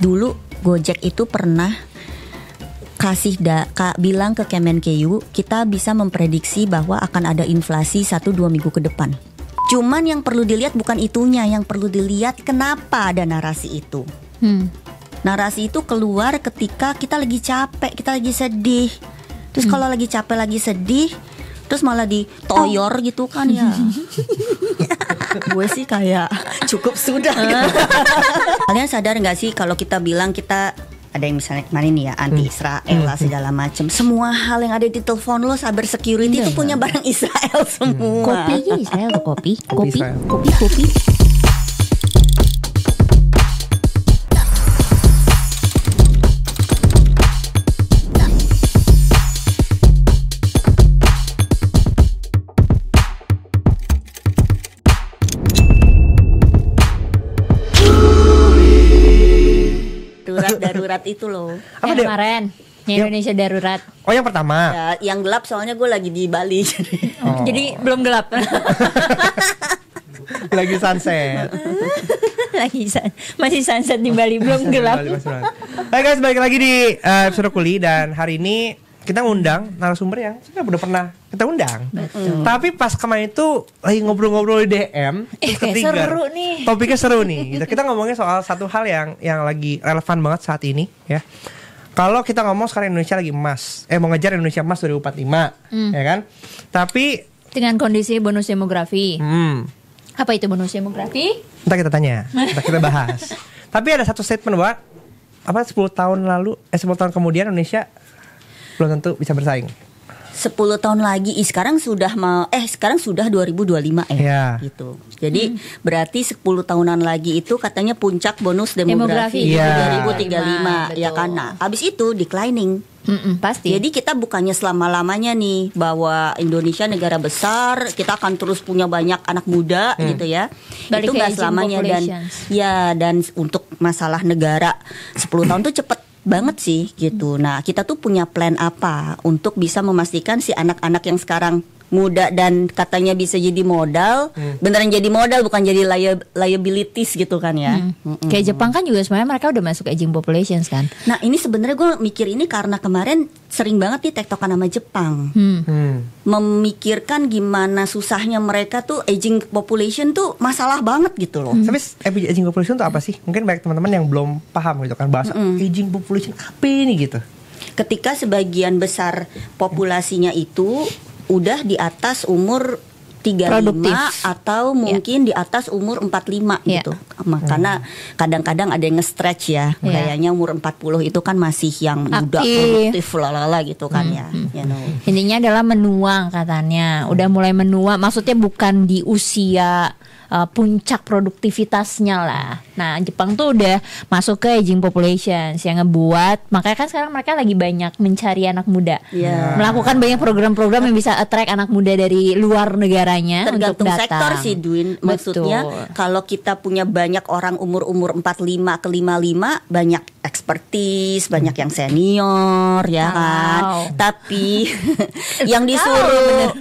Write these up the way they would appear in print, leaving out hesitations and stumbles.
dulu Gojek itu pernah bilang ke Kemenkeu, kita bisa memprediksi bahwa akan ada inflasi 1-2 minggu ke depan. Cuman yang perlu dilihat bukan itunya, yang perlu dilihat kenapa ada narasi itu. Narasi itu keluar ketika kita lagi capek, kita lagi sedih. Terus kalau lagi capek, lagi sedih, terus malah ditoyor gitu kan ya. Gue sih kayak cukup sudah gitu. Kalian sadar gak sih kalau kita bilang kita ada yang misalnya kemarin nih ya anti Israel lah segala macam. Semua hal yang ada di telepon lo, cyber security itu punya barang Israel semua. Kopinya Israel tuh, kopi. Darurat itu loh. Apa dia? Kemarin Indonesia darurat. Oh yang pertama. Ya, yang gelap soalnya gue lagi di Bali. Jadi belum gelap. Lagi sunset. Masih sunset di Bali, belum gelap. Hai guys, balik lagi di episode Kuli. Dan hari ini kita ngundang narasumber yang sebenarnya udah pernah kita undang. Tapi pas kemarin itu lagi ngobrol-ngobrol di DM, seru nih. Topiknya seru nih. Kita ngomongin soal satu hal yang lagi relevan banget saat ini ya. Kalau kita ngomong sekarang Indonesia lagi emas, mau ngejar Indonesia emas 2045, ya kan? Tapi dengan kondisi bonus demografi. Apa itu bonus demografi? Ntar kita tanya, ntar kita bahas. Tapi ada satu statement bahwa 10 tahun kemudian Indonesia belum tentu bisa bersaing. 10 tahun lagi, sekarang sudah 2025 gitu. Jadi berarti 10 tahunan lagi itu katanya puncak bonus demografi 2035 ya kan. Nah, habis itu declining. Pasti. Jadi kita bukannya selama-lamanya nih bahwa Indonesia negara besar, kita akan terus punya banyak anak muda gitu ya. Balik itu enggak selamanya dan untuk masalah negara 10 tahun tuh cepet banget sih gitu. Nah kita tuh punya plan apa untuk bisa memastikan si anak-anak yang sekarang muda dan katanya bisa jadi modal, beneran jadi modal bukan jadi liabilities gitu kan ya. Kayak Jepang kan juga sebenarnya mereka udah masuk aging populations kan. Nah ini sebenarnya gue mikir ini karena kemarin sering banget nih tektokan sama Jepang, memikirkan gimana susahnya mereka tuh aging population tuh masalah banget gitu loh. Tapi aging population tuh apa sih? Mungkin banyak teman-teman yang belum paham gitu kan bahasa aging population apa ini gitu. Ketika sebagian besar populasinya itu udah di atas umur 35 produktif. Atau mungkin di atas umur 45 gitu. Karena kadang-kadang ada yang nge-stretch ya. Kayaknya umur 40 itu kan masih yang muda produktif lalala gitu kan ya. You know. Intinya adalah menuang katanya. Udah mulai menuang, maksudnya bukan di usia puncak produktivitasnya lah. Nah, Jepang tuh udah masuk ke aging populations yang ngebuat, makanya kan sekarang mereka lagi banyak mencari anak muda, melakukan banyak program-program yang bisa attract anak muda dari luar negaranya. Tergantung untuk datang. sektor sih Duin. Maksudnya kalau kita punya banyak orang umur 45 ke 55, banyak expertise, banyak yang senior ya kan. Tapi yang disuruh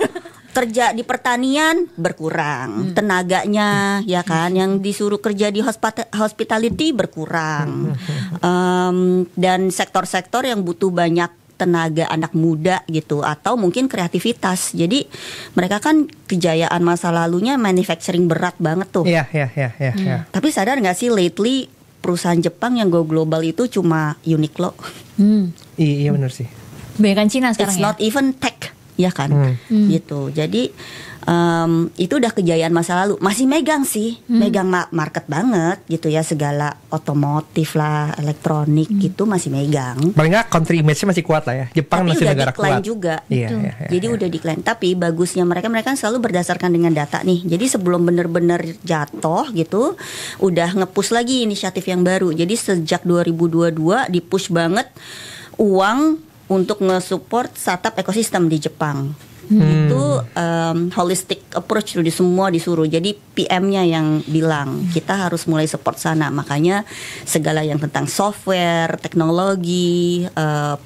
kerja di pertanian berkurang, tenaganya ya kan, yang disuruh kerja di hospitality berkurang, dan sektor-sektor yang butuh banyak tenaga anak muda gitu, atau mungkin kreativitas. Jadi mereka kan kejayaan masa lalunya manufacturing berat banget tuh. Iya. Tapi sadar nggak sih lately perusahaan Jepang yang go global itu cuma Uniqlo. Iya benar sih. Banyakan Cina sekarang. It's not even tech. Ya kan, gitu. Jadi itu udah kejayaan masa lalu. Masih megang sih, megang market banget gitu ya. Segala otomotif lah, elektronik gitu masih megang. Paling nggak country image-nya masih kuat lah ya. Jepang tapi masih negara kuat. Juga. Iya. Jadi udah decline. Tapi bagusnya mereka selalu berdasarkan dengan data nih. Jadi sebelum bener-bener jatuh gitu, udah nge-push lagi inisiatif yang baru. Jadi sejak 2022 di-push banget uang untuk nge-support startup ekosistem di Jepang. Itu holistic approach di semua disuruh. Jadi PM-nya yang bilang kita harus mulai support sana. Makanya segala yang tentang software, teknologi,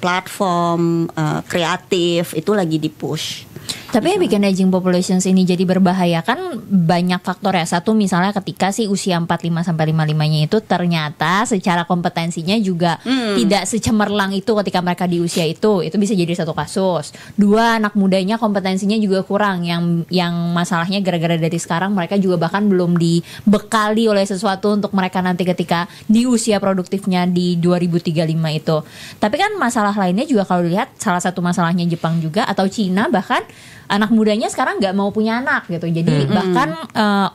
platform, kreatif itu lagi di-push. Tapi yang bikin aging populations ini jadi berbahaya kan banyak faktor ya. Satu misalnya ketika si usia 45 sampai 55-nya itu ternyata secara kompetensinya juga tidak secemerlang itu ketika mereka di usia itu bisa jadi satu kasus. Dua, anak mudanya kompetensinya juga kurang, yang masalahnya gara-gara dari sekarang mereka juga bahkan belum dibekali oleh sesuatu untuk mereka nanti ketika di usia produktifnya di 2035 itu. Tapi kan masalah lainnya juga kalau dilihat, salah satu masalahnya Jepang juga atau Cina bahkan anak mudanya sekarang nggak mau punya anak gitu. Jadi bahkan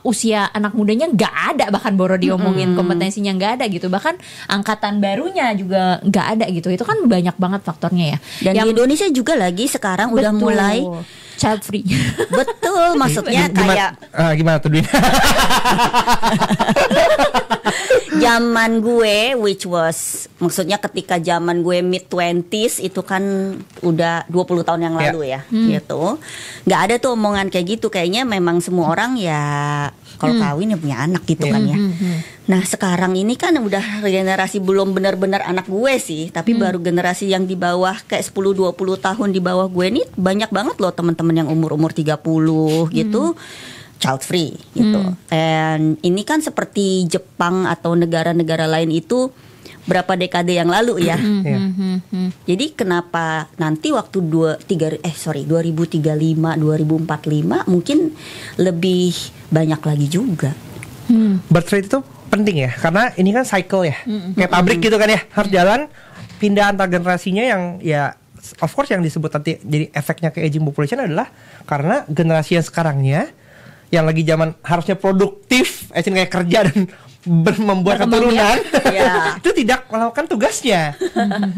usia anak mudanya nggak ada, bahkan baru diomongin kompetensinya nggak ada gitu. Bahkan angkatan barunya juga nggak ada gitu. Itu kan banyak banget faktornya ya. Dan di Indonesia juga lagi sekarang udah mulai child free. Betul, maksudnya kayak gimana tuh Dwin? Zaman gue, which was maksudnya ketika zaman gue mid 20s itu kan udah 20 tahun yang lalu ya, gitu. Nggak ada tuh omongan kayak gitu. Kayaknya memang semua orang ya kalau kawin ya punya anak gitu kan ya. Nah sekarang ini kan udah generasi belum benar-benar anak gue sih, tapi baru generasi yang di bawah kayak 10-20 tahun di bawah gue ini banyak banget loh teman-teman yang umur-umur 30 gitu. Child free gitu. And ini kan seperti Jepang atau negara-negara lain itu berapa dekade yang lalu ya. Jadi kenapa nanti waktu 2035, 2045 mungkin lebih banyak lagi juga. Birth rate itu penting ya, karena ini kan cycle ya, kayak pabrik gitu kan ya, harus jalan pindah antar generasinya yang ya. Of course yang disebut nanti jadi efeknya ke aging population adalah karena generasi yang sekarangnya yang lagi zaman harusnya produktif, kayak kerja dan membuat keturunan, itu tidak melakukan tugasnya,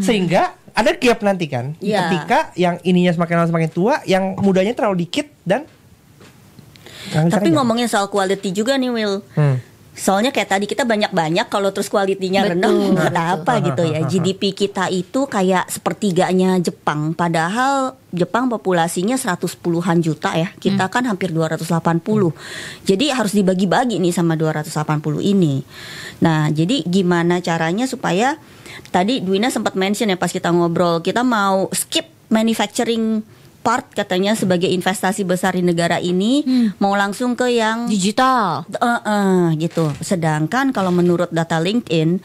sehingga ada gap nanti kan, ketika yang ininya semakin lama semakin tua, yang mudanya terlalu dikit dan. Tapi ngomongin soal quality juga nih Will. Soalnya kayak tadi kita banyak-banyak, kalau terus kualitinya rendah nggak apa gitu ya. GDP kita itu kayak sepertiganya Jepang, padahal Jepang populasinya 110-an juta ya. Kita kan hampir 280. Jadi harus dibagi-bagi nih sama 280 ini. Nah, jadi gimana caranya supaya tadi Dwina sempat mention ya pas kita ngobrol, kita mau skip manufacturing part katanya sebagai investasi besar di negara ini, mau langsung ke yang digital gitu. Sedangkan kalau menurut data LinkedIn,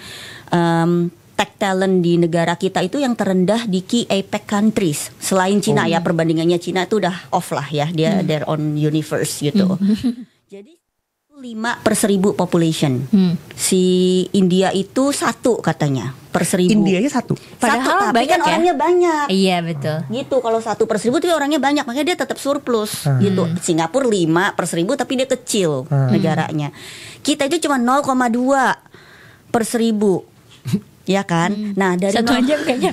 tech talent di negara kita itu yang terendah di key APEC countries. Selain Cina ya, perbandingannya Cina itu udah off lah ya, dia their own universe gitu. Jadi 5/1000 population. Si India itu 1 katanya per 1000. Indianya 1. Padahal tapi kan orangnya banyak. Iya betul. Gitu, kalau 1/1000 tapi orangnya banyak, makanya dia tetap surplus gitu. Singapura 5/1000 tapi dia kecil negaranya. Kita itu cuma 0,2/1000. Ya kan? Nah dari 1 jam kayaknya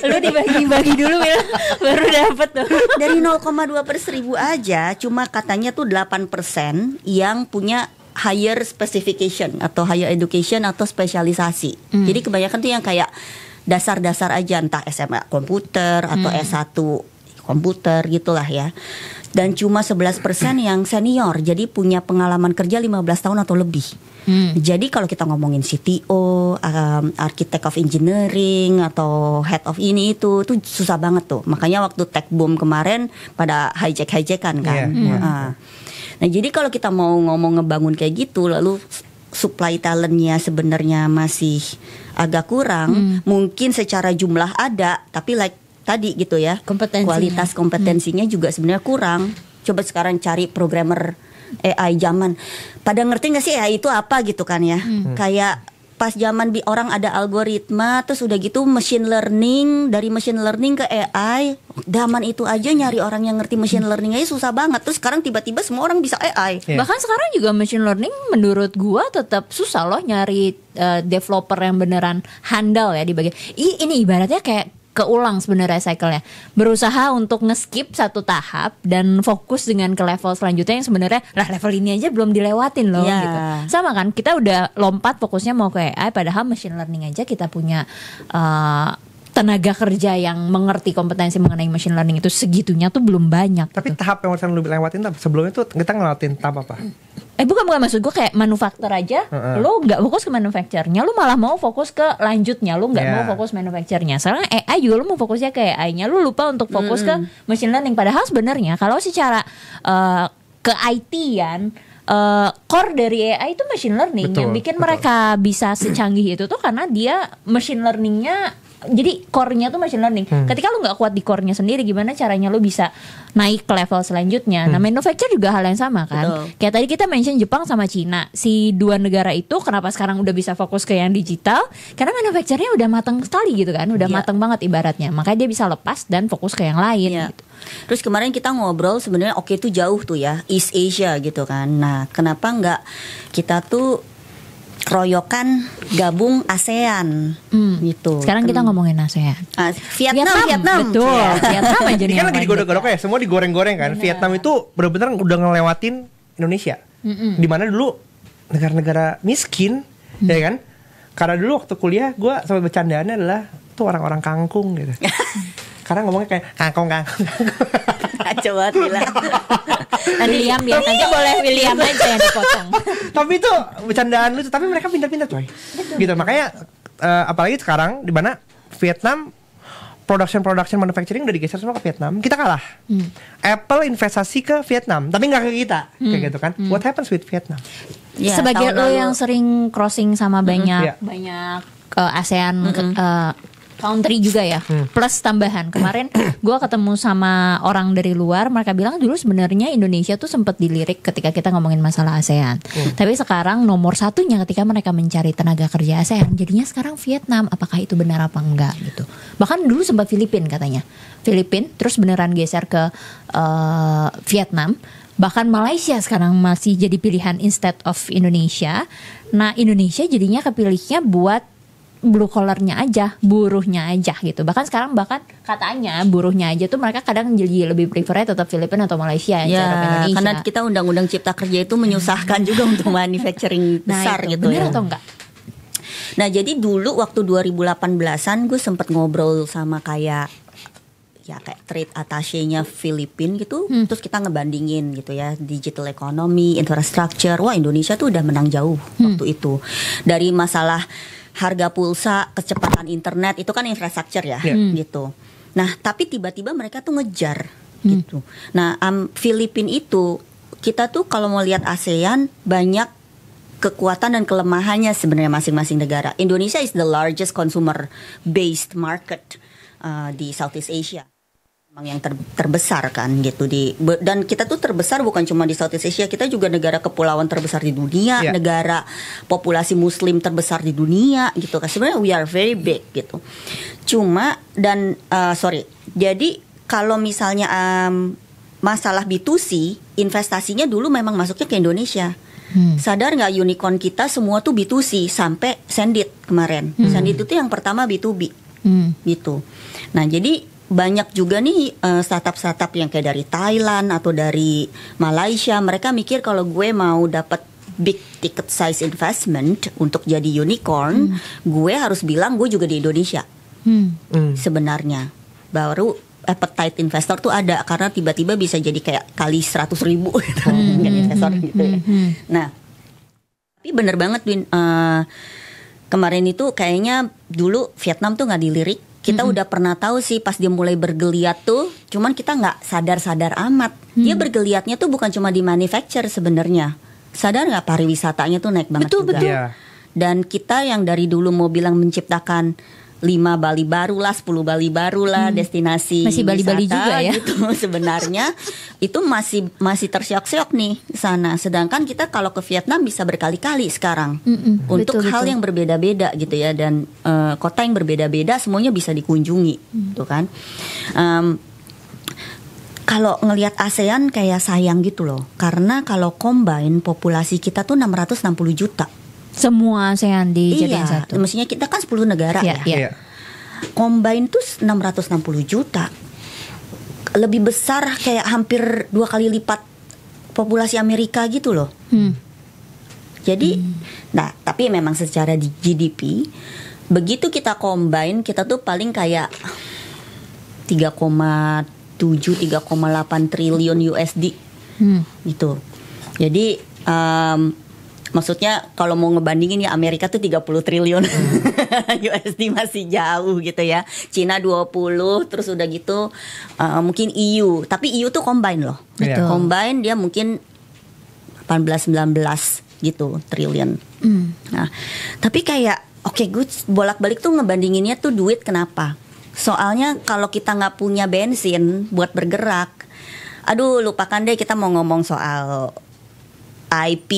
lu dibagi-bagi dulu ya, baru dapet tuh. Dari 0,2/1000 aja cuma katanya tuh 8% yang punya higher specification atau higher education atau spesialisasi. Jadi kebanyakan tuh yang kayak dasar-dasar aja, entah SMA komputer atau S1 komputer gitulah ya. Dan cuma 11% yang senior, jadi punya pengalaman kerja 15 tahun atau lebih. Jadi kalau kita ngomongin CTO, Architect of Engineering atau Head of ini itu susah banget tuh. Makanya waktu tech boom kemarin pada hijack-hijackan kan. Nah jadi kalau kita mau ngomong ngebangun kayak gitu, lalu supply talentnya sebenarnya masih agak kurang. Mungkin secara jumlah ada, tapi like tadi gitu ya, kualitas kompetensinya juga sebenarnya kurang. Coba sekarang cari programmer AI zaman, pada ngerti nggak sih AI itu apa gitu kan ya? Kayak pas zaman orang ada algoritma, terus udah gitu machine learning, dari machine learning ke AI, zaman itu aja nyari orang yang ngerti machine learning aja susah banget. Terus sekarang tiba-tiba semua orang bisa AI. Bahkan sekarang juga machine learning menurut gua tetap susah loh nyari developer yang beneran handal ya di bagian. Ini ibaratnya kayak keulang sebenarnya cycle-nya. Berusaha untuk nge-skip satu tahap dan fokus dengan ke level selanjutnya yang sebenarnya level ini aja belum dilewatin loh gitu. Sama kan, kita udah lompat fokusnya mau ke AI, padahal machine learning aja kita punya tenaga kerja yang mengerti kompetensi mengenai machine learning itu segitunya tuh belum banyak. Tapi gitu. tahap yang harus lu lewatin sebelumnya tuh kita ngelewatin tahap apa? bukan maksud gue kayak manufaktur aja, lo nggak fokus ke manufakturnya, lo malah mau fokus ke lanjutnya, lo nggak mau fokus manufakturnya. Sekarang AI juga lo mau fokusnya ke AI-nya, lo lupa untuk fokus ke machine learning. Padahal sebenarnya kalau secara ke IT-an, core dari AI itu machine learning. Yang bikin mereka bisa secanggih itu tuh karena dia machine learningnya. Jadi core-nya tuh machine learning. Ketika lu nggak kuat di core-nya sendiri, gimana caranya lu bisa naik ke level selanjutnya? Nah, manufacture juga hal yang sama kan. Kayak tadi kita mention Jepang sama Cina, si dua negara itu kenapa sekarang udah bisa fokus ke yang digital? Karena manufacture-nya udah matang sekali gitu kan, udah matang banget ibaratnya. Makanya dia bisa lepas dan fokus ke yang lain. Gitu. Terus kemarin kita ngobrol sebenarnya itu jauh tuh ya, East Asia gitu kan. Nah, kenapa nggak kita tuh keroyokan gabung ASEAN gitu. Sekarang kita ngomongin ASEAN. Vietnam. Betul. Vietnam aja nih. Ini kan lagi digodok-godok ya, semua digoreng-goreng kan. Vietnam itu benar-benar udah ngelewatin Indonesia. Dimana dulu negara-negara miskin, ya kan? Karena dulu waktu kuliah gue sampai bercandaannya adalah tuh orang-orang kangkung gitu. Karena ngomongnya kayak kangkung. Kacau banget gila. William ya, nanti boleh William aja yang dipotong. Tapi itu bercandaan lucu, tapi mereka pintar-pintar coy. Gitu, makanya apalagi sekarang di mana Vietnam production manufacturing udah digeser semua ke Vietnam. Kita kalah. Apple investasi ke Vietnam, tapi nggak ke kita. Kayak gitu kan. What happens with Vietnam? Ya, sebagai lo yang sering crossing sama banyak ASEAN country juga ya, plus tambahan kemarin gue ketemu sama orang dari luar, mereka bilang dulu sebenarnya Indonesia tuh sempat dilirik ketika kita ngomongin masalah ASEAN, tapi sekarang nomor satunya ketika mereka mencari tenaga kerja ASEAN jadinya sekarang Vietnam. Apakah itu benar apa enggak gitu? Bahkan dulu sempat katanya Filipin, terus beneran geser ke Vietnam. Bahkan Malaysia sekarang masih jadi pilihan instead of Indonesia. Nah, Indonesia jadinya kepilihnya buat blue collar-nya aja, buruhnya aja gitu. Bahkan sekarang katanya buruhnya aja tuh mereka kadang jadi lebih prefer tetap Filipina atau Malaysia ya, karena kita undang-undang cipta kerja itu menyusahkan juga untuk manufacturing besar gitu. Benar atau enggak? Nah, jadi dulu waktu 2018-an gue sempet ngobrol sama kayak trade attaché-nya Filipina gitu. Terus kita ngebandingin gitu ya, digital economy, infrastructure. Wah, Indonesia tuh udah menang jauh waktu itu. Dari masalah harga pulsa, kecepatan internet, itu kan infrastruktur ya, gitu. Nah, tapi tiba-tiba mereka tuh ngejar, gitu. Nah, Filipina itu, kita tuh kalau mau lihat ASEAN, banyak kekuatan dan kelemahannya sebenarnya masing-masing negara. Indonesia is the largest consumer-based market di Southeast Asia. Memang yang terbesar kan gitu dan kita tuh terbesar bukan cuma di Southeast Asia, kita juga negara kepulauan terbesar di dunia, negara populasi muslim terbesar di dunia gitu kan. Sebenarnya we are very big gitu. Cuma jadi kalau misalnya masalah B2C, investasinya dulu memang masuknya ke Indonesia. Sadar nggak unicorn kita semua tuh B2C sampai Sendit kemarin. Sendit itu yang pertama B2B gitu. Nah, jadi banyak juga nih startup-startup yang kayak dari Thailand atau dari Malaysia, mereka mikir kalau gue mau dapat big ticket size investment untuk jadi unicorn, gue harus bilang gue juga di Indonesia. Sebenarnya baru appetite investor tuh ada, karena tiba-tiba bisa jadi kayak kali 100.000 gitu, investor gitu ya. Nah, tapi bener banget Win, kemarin itu kayaknya dulu Vietnam tuh nggak dilirik. Kita udah pernah tahu sih pas dia mulai bergeliat tuh, cuman kita nggak sadar-sadar amat. Dia bergeliatnya tuh bukan cuma di manufacture sebenarnya. Sadar nggak pariwisatanya tuh naik banget juga. Betul. Dan kita yang dari dulu mau bilang menciptakan 5 Bali baru lah, 10 Bali baru lah, destinasi masih Bali-Bali juga ya gitu. Sebenarnya itu masih tersiok-siok nih sana. Sedangkan kita kalau ke Vietnam bisa berkali-kali sekarang untuk hal yang berbeda-beda gitu ya, dan kota yang berbeda-beda semuanya bisa dikunjungi, gitu kan. Kalau ngelihat ASEAN kayak sayang gitu loh, karena kalau combine populasi kita tuh 660 juta. Semua ASEAN dijadiin satu. Mestinya kita kan 10 negara ya. Combine tuh 660 juta. Lebih besar, kayak hampir 2 kali lipat populasi Amerika gitu loh. Jadi, nah tapi memang secara di GDP, begitu kita combine, kita tuh paling kayak 3,7-3,8 triliun USD gitu. Jadi Maksudnya kalau mau ngebandingin ya Amerika tuh 30 triliun USD masih jauh gitu ya. Cina 20, terus udah gitu mungkin EU. Tapi EU tuh combine loh. Betul. Combine dia mungkin 18-19 gitu triliun. Nah, tapi kayak oke, gue bolak-balik tuh ngebandinginnya tuh duit kenapa? Soalnya kalau kita nggak punya bensin buat bergerak, aduh lupakan deh kita mau ngomong soal IP.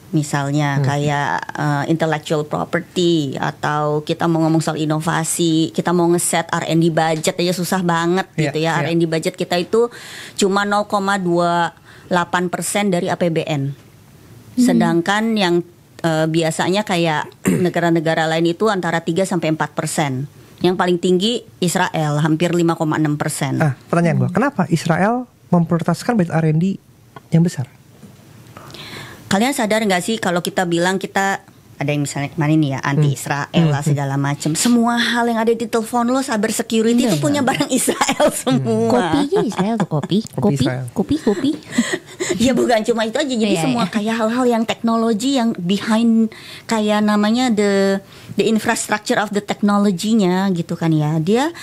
Misalnya kayak intellectual property, atau kita mau ngomong soal inovasi, kita mau ngeset R&D budget aja susah banget gitu ya. R&D budget kita itu cuma 0,28% dari APBN. Sedangkan yang biasanya kayak negara-negara lain itu antara 3-4%. Yang paling tinggi Israel hampir 5,6%. Pertanyaan gue, kenapa Israel memprioritaskan budget R&D yang besar? Kalian sadar nggak sih kalau kita bilang kita ada yang misalnya kemarin nih ya anti Israel lah segala macam, semua hal yang ada di telepon lo cyber security itu punya barang Israel semua. Kopinya Israel tuh kopi. Ya bukan cuma itu aja, jadi semua kayak hal-hal yang teknologi yang behind kayak namanya the infrastructure of the technology-nya gitu kan ya. Dia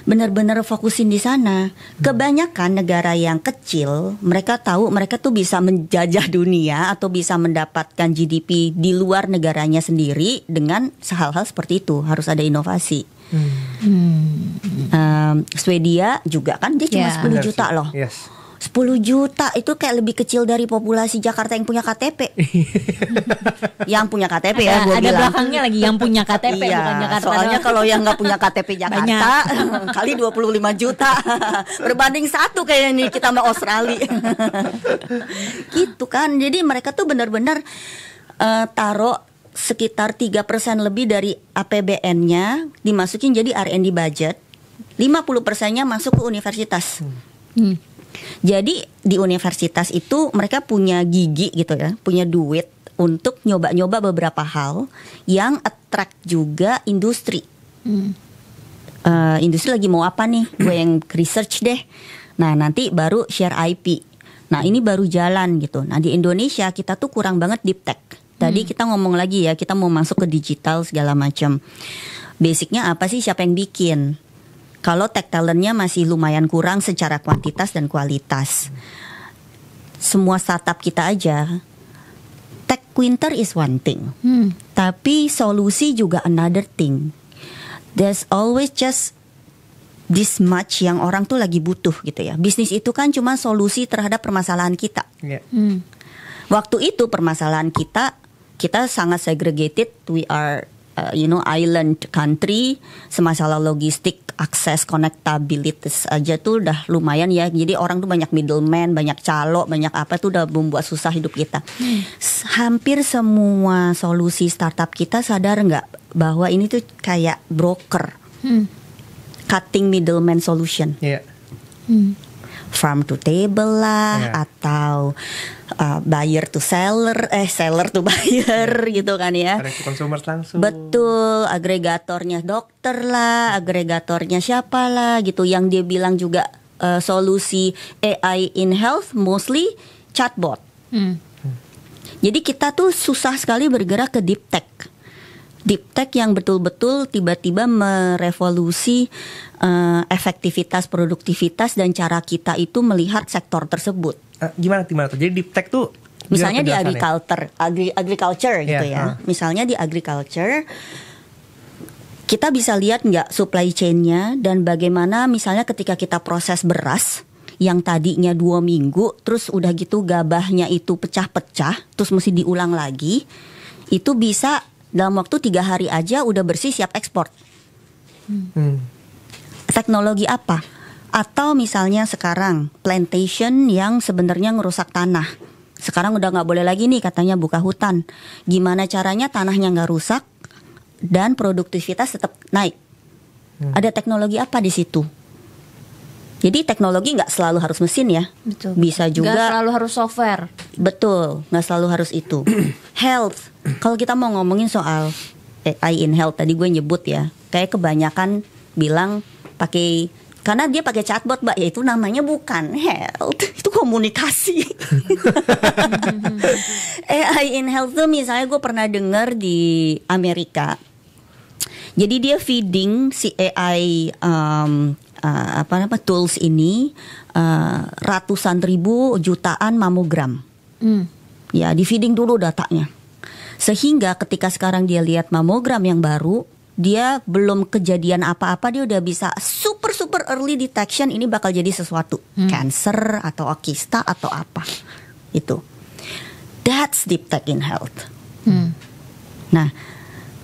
benar-benar fokusin di sana. Kebanyakan negara yang kecil, mereka tahu mereka tuh bisa menjajah dunia atau bisa mendapatkan GDP di luar negaranya sendiri dengan hal-hal seperti itu. Harus ada inovasi. Swedia juga kan dia cuma 10 juta loh. 10 juta itu kayak lebih kecil dari populasi Jakarta yang punya KTP. Yang punya KTP ya gue bilang. Ada belakangnya lagi yang punya KTP bukan Jakarta. Soalnya kalau yang nggak punya KTP Jakarta kali 25 juta berbanding 1 kayak ini kita sama Australia. Gitu kan. Jadi mereka tuh benar-benar taruh sekitar 3% lebih dari APBN-nya dimasukin jadi R&D budget. 50%-nya masuk ke universitas. Jadi di universitas itu mereka punya gigi gitu ya, punya duit untuk nyoba-nyoba beberapa hal yang attract juga industri. Industri lagi mau apa nih? Gue yang research deh. Nah nanti baru share IP. Nah ini baru jalan gitu. Nah di Indonesia kita tuh kurang banget deep tech. Tadi kita ngomong lagi ya, kita mau masuk ke digital segala macam. Basicnya apa sih? Siapa yang bikin? Kalau tech talentnya masih lumayan kurang secara kuantitas dan kualitas. Semua startup kita aja, tech winter is one thing, tapi solusi juga another thing. There's always just this much yang orang tuh lagi butuh gitu ya. Bisnis itu kan cuma solusi terhadap permasalahan kita. Waktu itu permasalahan kita sangat segregated. We are island country, semasalah logistik, akses, connectabilitas aja tuh udah lumayan ya. Jadi orang tuh banyak middleman, banyak calo, banyak apa tuh udah membuat susah hidup kita. Hampir semua solusi startup kita sadar nggak bahwa ini tuh kayak broker, cutting middleman solution. Farm to table lah, atau buyer to seller, seller to buyer gitu kan ya. Consumer langsung. Betul, agregatornya dokter lah, agregatornya siapa lah gitu. Yang dia bilang juga solusi AI in health mostly chatbot. Jadi kita tuh susah sekali bergerak ke deep tech. Deep tech yang betul-betul tiba-tiba merevolusi efektivitas, produktivitas dan cara kita itu melihat sektor tersebut. Gimana tuh? Jadi deep tech tuh misalnya di agriculture gitu ya. Misalnya di agriculture kita bisa lihat nggak supply chain-nya dan bagaimana misalnya ketika kita proses beras yang tadinya 2 minggu terus udah gitu gabahnya itu pecah-pecah terus mesti diulang lagi, itu bisa dalam waktu 3 hari aja udah bersih siap ekspor. Teknologi apa? Atau misalnya sekarang plantation yang sebenarnya ngerusak tanah. Sekarang udah nggak boleh lagi nih katanya buka hutan. Gimana caranya tanahnya nggak rusak dan produktivitas tetap naik? Ada teknologi apa di situ? Jadi teknologi nggak selalu harus mesin ya. Betul. Bisa juga. Nggak selalu harus software. Betul, nggak selalu harus itu. Health. Kalau kita mau ngomongin soal AI in health, tadi gue nyebut ya, kayak kebanyakan bilang pakai, karena dia pakai chatbot, Mbak, ya itu namanya bukan health, itu komunikasi. AI in health tuh misalnya gue pernah dengar di Amerika. Jadi dia feeding si AI tools ini ratusan ribu jutaan mamogram. Ya, di feeding dulu datanya. Sehingga ketika sekarang dia lihat mamogram yang baru, dia belum kejadian apa-apa, dia udah bisa super early detection ini bakal jadi sesuatu, cancer atau kista atau apa. Itu. That's deep tech in health. Nah,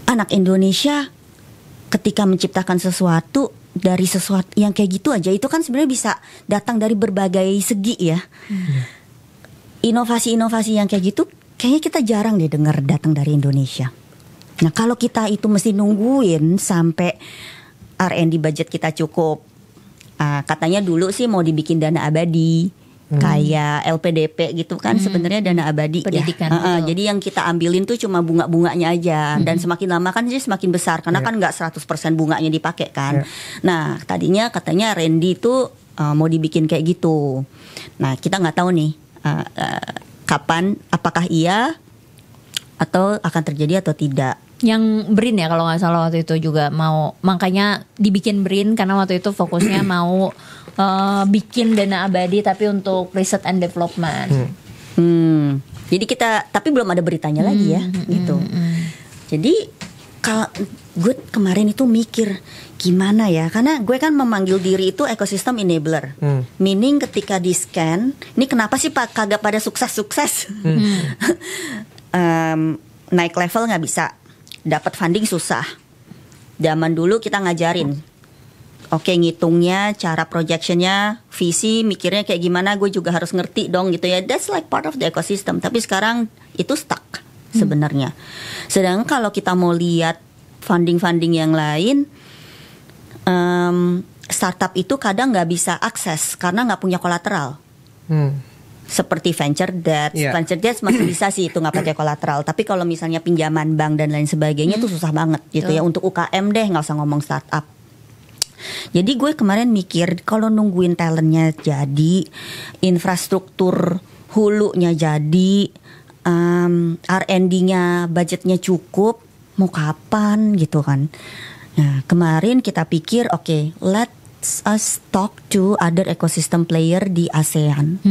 anak Indonesia ketika menciptakan sesuatu dari sesuatu yang kayak gitu aja, itu kan sebenarnya bisa datang dari berbagai segi ya. Inovasi-inovasi yang kayak gitu kayaknya kita jarang deh dengar datang dari Indonesia. Nah, kalau kita itu mesti nungguin sampai R&D budget kita cukup. Katanya dulu sih mau dibikin dana abadi, kayak LPDP gitu kan, sebenarnya dana abadi pendidikan, ya. Jadi yang kita ambilin tuh cuma bunga-bunganya aja, dan semakin lama kan jadi semakin besar karena kan nggak 100% bunganya dipakai kan. Nah, tadinya katanya R&D itu mau dibikin kayak gitu. Nah, kita nggak tahu nih kapan, apakah iya atau akan terjadi atau tidak. Yang BRIN ya kalau nggak salah waktu itu juga mau, makanya dibikin BRIN karena waktu itu fokusnya mau bikin dana abadi tapi untuk research and development. Jadi kita, tapi belum ada beritanya lagi ya, gitu. Jadi kalau gue kemarin itu mikir gimana ya, karena gue kan memanggil diri itu ekosistem enabler. Meaning ketika di scan, ini kenapa sih Pak kagak pada sukses-sukses? Naik level nggak bisa, dapat funding susah. Zaman dulu kita ngajarin, oke, ngitungnya, cara projectionnya, visi, mikirnya kayak gimana, gue juga harus ngerti dong gitu ya. That's like part of the ecosystem. Tapi sekarang itu stuck sebenarnya. Sedangkan kalau kita mau lihat funding yang lain, startup itu kadang nggak bisa akses karena nggak punya kolateral. Seperti venture debt, venture debt masih bisa sih itu nggak pakai kolateral. Tapi kalau misalnya pinjaman bank dan lain sebagainya itu susah banget gitu ya. Untuk UKM deh, nggak usah ngomong startup. Jadi gue kemarin mikir kalau nungguin talentnya jadi, infrastruktur hulunya jadi, R&D-nya budgetnya cukup, mau kapan gitu kan. Nah, kemarin kita pikir oke, let's us talk to other ecosystem player di ASEAN.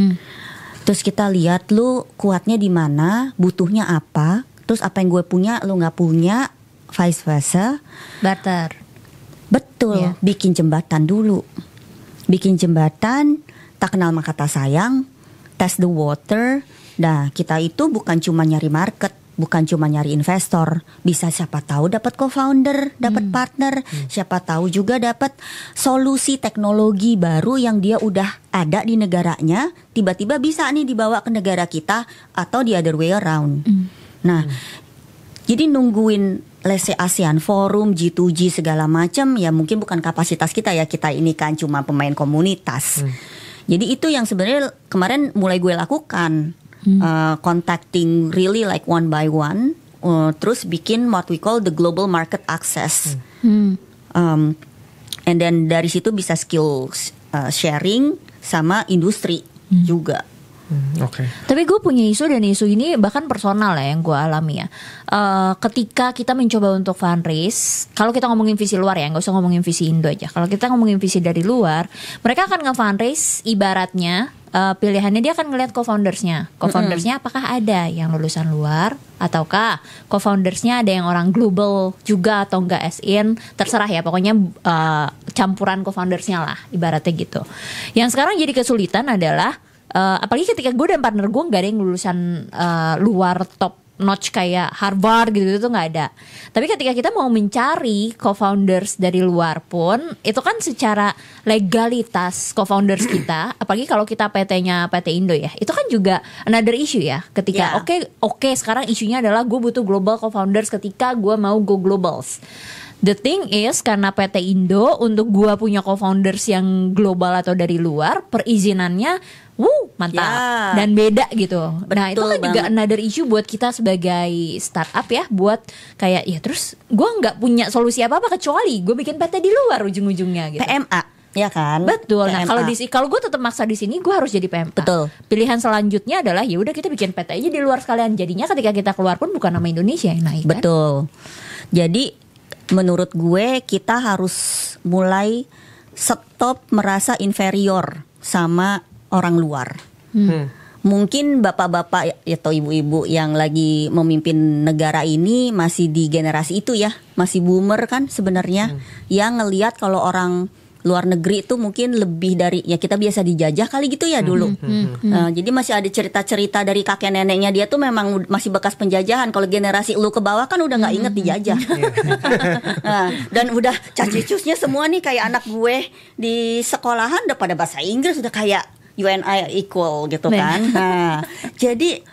Terus kita lihat lu kuatnya di mana, butuhnya apa, terus apa yang gue punya lu nggak punya, vice versa. Barter. Betul, bikin jembatan dulu. Bikin jembatan, tak kenal maka tak sayang, test the water. Nah, kita itu bukan cuma nyari market, bukan cuma nyari investor, bisa siapa tahu dapat co-founder, dapat partner, siapa tahu juga dapat solusi teknologi baru yang dia udah ada di negaranya, tiba-tiba bisa nih dibawa ke negara kita atau the other way around. Nah, jadi nungguin let's say ASEAN Forum, G2G segala macam ya mungkin bukan kapasitas kita ya, kita ini kan cuma pemain komunitas. Jadi itu yang sebenarnya kemarin mulai gue lakukan. Contacting really like one by one, terus bikin what we call the global market access, and then dari situ bisa skill sharing sama industri juga. Tapi gue punya isu, dan isu ini bahkan personal ya yang gue alami ya. Ketika kita mencoba untuk fundraise, kalau kita ngomongin visi luar ya, nggak usah ngomongin visi Indo aja. Kalau kita ngomongin visi dari luar, mereka akan nge-fundraise ibaratnya pilihannya dia akan ngelihat co-foundersnya. Co-foundersnya apakah ada yang lulusan luar, ataukah co-foundersnya ada yang orang global juga atau enggak, as in terserah ya, pokoknya campuran co-foundersnya lah ibaratnya gitu. Yang sekarang jadi kesulitan adalah apalagi ketika gue dan partner gue nggak ada yang lulusan luar top notch kayak Harvard gitu tuh nggak ada. Tapi ketika kita mau mencari co-founders dari luar pun, itu kan secara legalitas co-founders kita, apalagi kalau kita PT-nya PT Indo ya, itu kan juga another issue ya. Ketika oke, sekarang isunya adalah gue butuh global co-founders ketika gue mau go globals. The thing is, karena PT Indo untuk gue punya co-founders yang global atau dari luar, perizinannya mantap dan beda gitu. Betul, nah itu kan juga another issue buat kita sebagai startup ya, buat kayak ya terus gue nggak punya solusi apa-apa kecuali gue bikin PT di luar ujung-ujungnya gitu. PMA Ya kan? Betul. Nah, PMA. kalau gue tetap maksa di sini, gue harus jadi PMA. Betul. Pilihan selanjutnya adalah ya udah kita bikin PT aja di luar sekalian. Jadinya ketika kita keluar pun bukan nama Indonesia yang naik. Betul. Jadi menurut gue kita harus mulai stop merasa inferior sama orang luar. Mungkin bapak-bapak atau ibu-ibu yang lagi memimpin negara ini masih di generasi itu ya, masih boomer kan sebenarnya, yang ngelihat kalau orang luar negeri itu mungkin lebih dari ya kita biasa dijajah kali gitu ya dulu. Jadi masih ada cerita-cerita dari kakek neneknya dia tuh memang masih bekas penjajahan. Kalau generasi lu ke bawah kan udah nggak inget dijajah. Dan udah cacicusnya semua nih kayak anak gue di sekolahan udah pada bahasa Inggris, udah kayak UNI equal gitu kan. Nah, jadi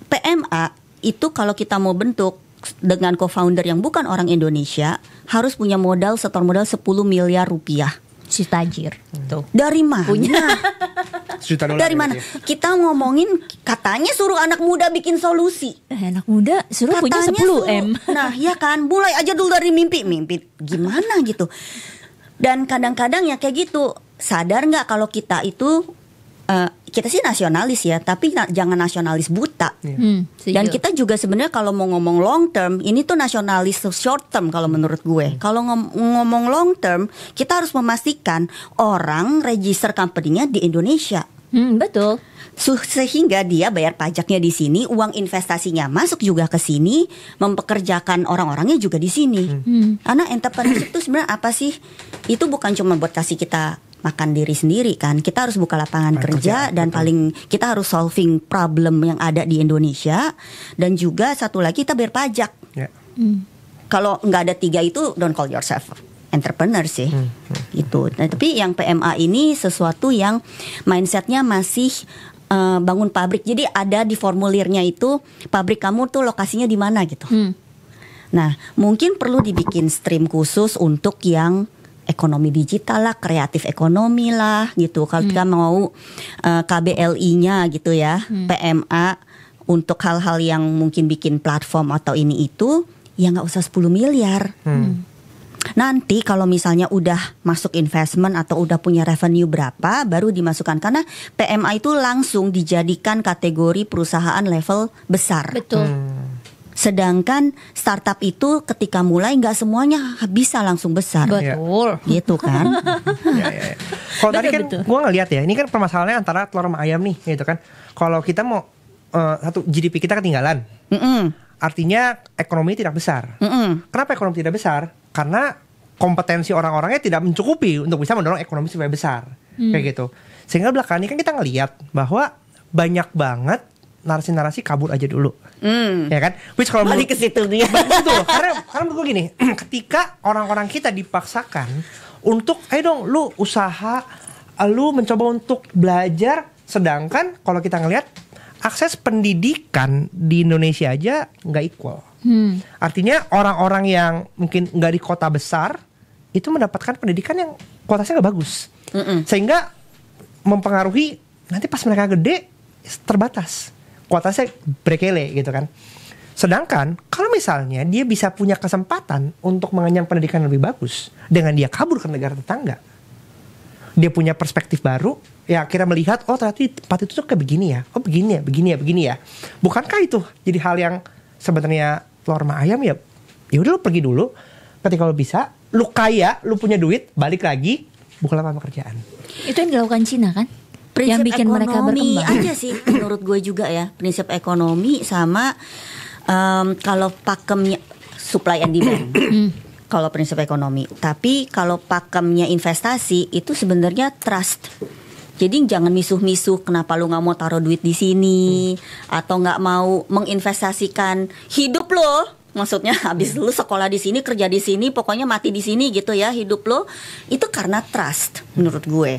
PMA itu kalau kita mau bentuk dengan co-founder yang bukan orang Indonesia harus punya modal setor modal 10 miliar rupiah. Si tajir. Tuh. Dari mana? Punya. $1 Dari mana? Kita ngomongin katanya suruh anak muda bikin solusi. Anak muda suruh punya 10 M. Nah, ya kan, mulai aja dulu dari mimpi gimana gitu. Dan kadang-kadang ya kayak gitu. Sadar nggak kalau kita itu kita sih nasionalis ya, tapi jangan nasionalis buta. Dan kita juga sebenarnya kalau mau ngomong long term, ini tuh nasionalis short term kalau menurut gue. Kalau ngomong long term, kita harus memastikan orang register company-nya di Indonesia. Betul. Sehingga dia bayar pajaknya di sini, uang investasinya masuk juga ke sini, mempekerjakan orang-orangnya juga di sini. Karena entrepreneurship itu sebenarnya apa sih? Itu bukan cuma buat kasih kita makan diri sendiri kan, kita harus buka lapangan kerja dan paling kita harus solving problem yang ada di Indonesia, dan juga satu lagi kita bayar pajak. Kalau nggak ada 3 itu don't call yourself entrepreneur sih. Itu. Nah, tapi yang PMA ini sesuatu yang mindsetnya masih bangun pabrik. Jadi ada di formulirnya itu pabrik kamu tuh lokasinya di mana gitu. Nah, mungkin perlu dibikin stream khusus untuk yang ekonomi digital lah, kreatif ekonomi lah gitu. Kalau kita mau KBLI-nya gitu ya, PMA untuk hal-hal yang mungkin bikin platform atau ini itu, ya nggak usah 10 miliar. Nanti kalau misalnya udah masuk investment atau udah punya revenue berapa, baru dimasukkan. Karena PMA itu langsung dijadikan kategori perusahaan level besar. Betul. Sedangkan startup itu ketika mulai nggak semuanya bisa langsung besar. Betul. Gitu kan. Kalau tadi kan gue ngeliat ya, ini kan permasalahannya antara telur sama ayam nih gitu kan. Kalau kita mau satu GDP kita ketinggalan, artinya ekonomi tidak besar. Kenapa ekonomi tidak besar? Karena kompetensi orang-orangnya tidak mencukupi untuk bisa mendorong ekonomi supaya besar. Kayak gitu. Sehingga belakangan ini kan kita ngeliat bahwa banyak banget narasi-narasi kabur aja dulu. Ya kan? Which kalau balik ke situ dia. Betul. Karena menurut gue gini, ketika orang-orang kita dipaksakan untuk ayo dong lu usaha, lu mencoba untuk belajar, sedangkan kalau kita ngelihat akses pendidikan di Indonesia aja nggak equal. Artinya orang-orang yang mungkin nggak di kota besar itu mendapatkan pendidikan yang kualitasnya nggak bagus, sehingga mempengaruhi nanti pas mereka gede terbatas, kualitasnya brekele gitu kan. Sedangkan kalau misalnya dia bisa punya kesempatan untuk mengenyam pendidikan lebih bagus dengan dia kabur ke negara tetangga, dia punya perspektif baru, ya akhirnya melihat oh ternyata tempat itu tuh kayak begini ya, oh begini ya, begini ya, begini ya. Bukankah itu jadi hal yang sebenarnya telur sama ayam ya? Ya udah lu pergi dulu, ketika lu bisa, lu kaya, lu punya duit, balik lagi buka lapangan pekerjaan. Itu yang dilakukan Cina kan? Prinsip yang bikin mereka berkembang aja sih menurut gue juga ya, prinsip ekonomi sama kalau pakemnya supply and demand. Kalau prinsip ekonomi, tapi kalau pakemnya investasi itu sebenarnya trust. Jadi jangan misuh-misuh kenapa lu nggak mau taruh duit di sini atau nggak mau menginvestasikan hidup lo. Maksudnya habis lu sekolah di sini, kerja di sini, pokoknya mati di sini gitu ya hidup lo. Itu karena trust menurut gue.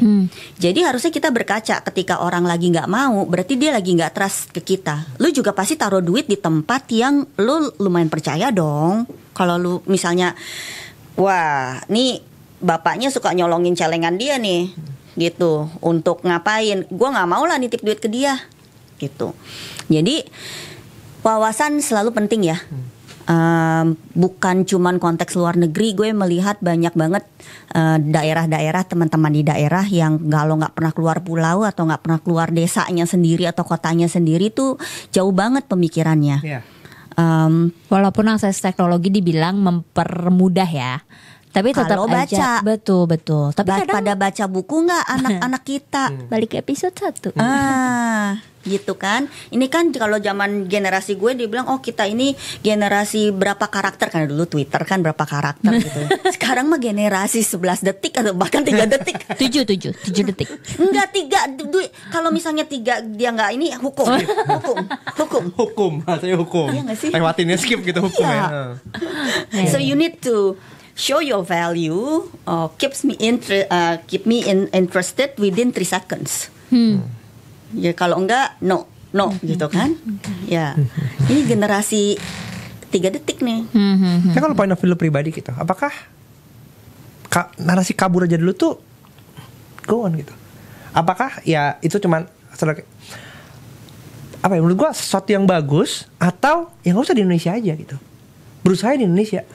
Jadi harusnya kita berkaca ketika orang lagi nggak mau, berarti dia lagi nggak trust ke kita. Lu juga pasti taruh duit di tempat yang lu lumayan percaya dong. Kalau lu misalnya, wah, nih bapaknya suka nyolongin celengan dia nih, gitu. Untuk ngapain? Gua nggak mau lah nitip duit ke dia, gitu. Jadi wawasan selalu penting ya. bukan cuman konteks luar negeri, gue melihat banyak banget daerah-daerah, teman-teman di daerah yang kalau nggak pernah keluar pulau atau nggak pernah keluar desanya sendiri atau kotanya sendiri tuh jauh banget pemikirannya. Yeah. Walaupun akses teknologi dibilang mempermudah ya, tapi tetap kalau aja baca. betul. Tapi kadang pada baca buku nggak anak-anak kita? balik ke episode 1. Gitu kan. Ini kan kalau zaman generasi gue dibilang oh kita ini generasi berapa karakter, karena dulu Twitter kan berapa karakter gitu. Sekarang mah generasi 11 detik atau bahkan 3 detik. 7 detik. Enggak 3. Kalau misalnya 3 dia nggak ini hukum. Hukum, saya hukum. Iya nggak sih? Lewatinnya skip gitu hukumnya. So you need to show your value, keep me interested within 3 seconds. Ya kalau enggak no gitu kan. Ya. Ini generasi 3 detik nih. Saya kalau point of view pribadi gitu, apakah narasi kabur aja dulu tuh go on gitu? Apakah ya itu cuman apa ya, menurut gua sesuatu yang bagus atau yang nggak usah di Indonesia aja gitu? Berusaha di Indonesia.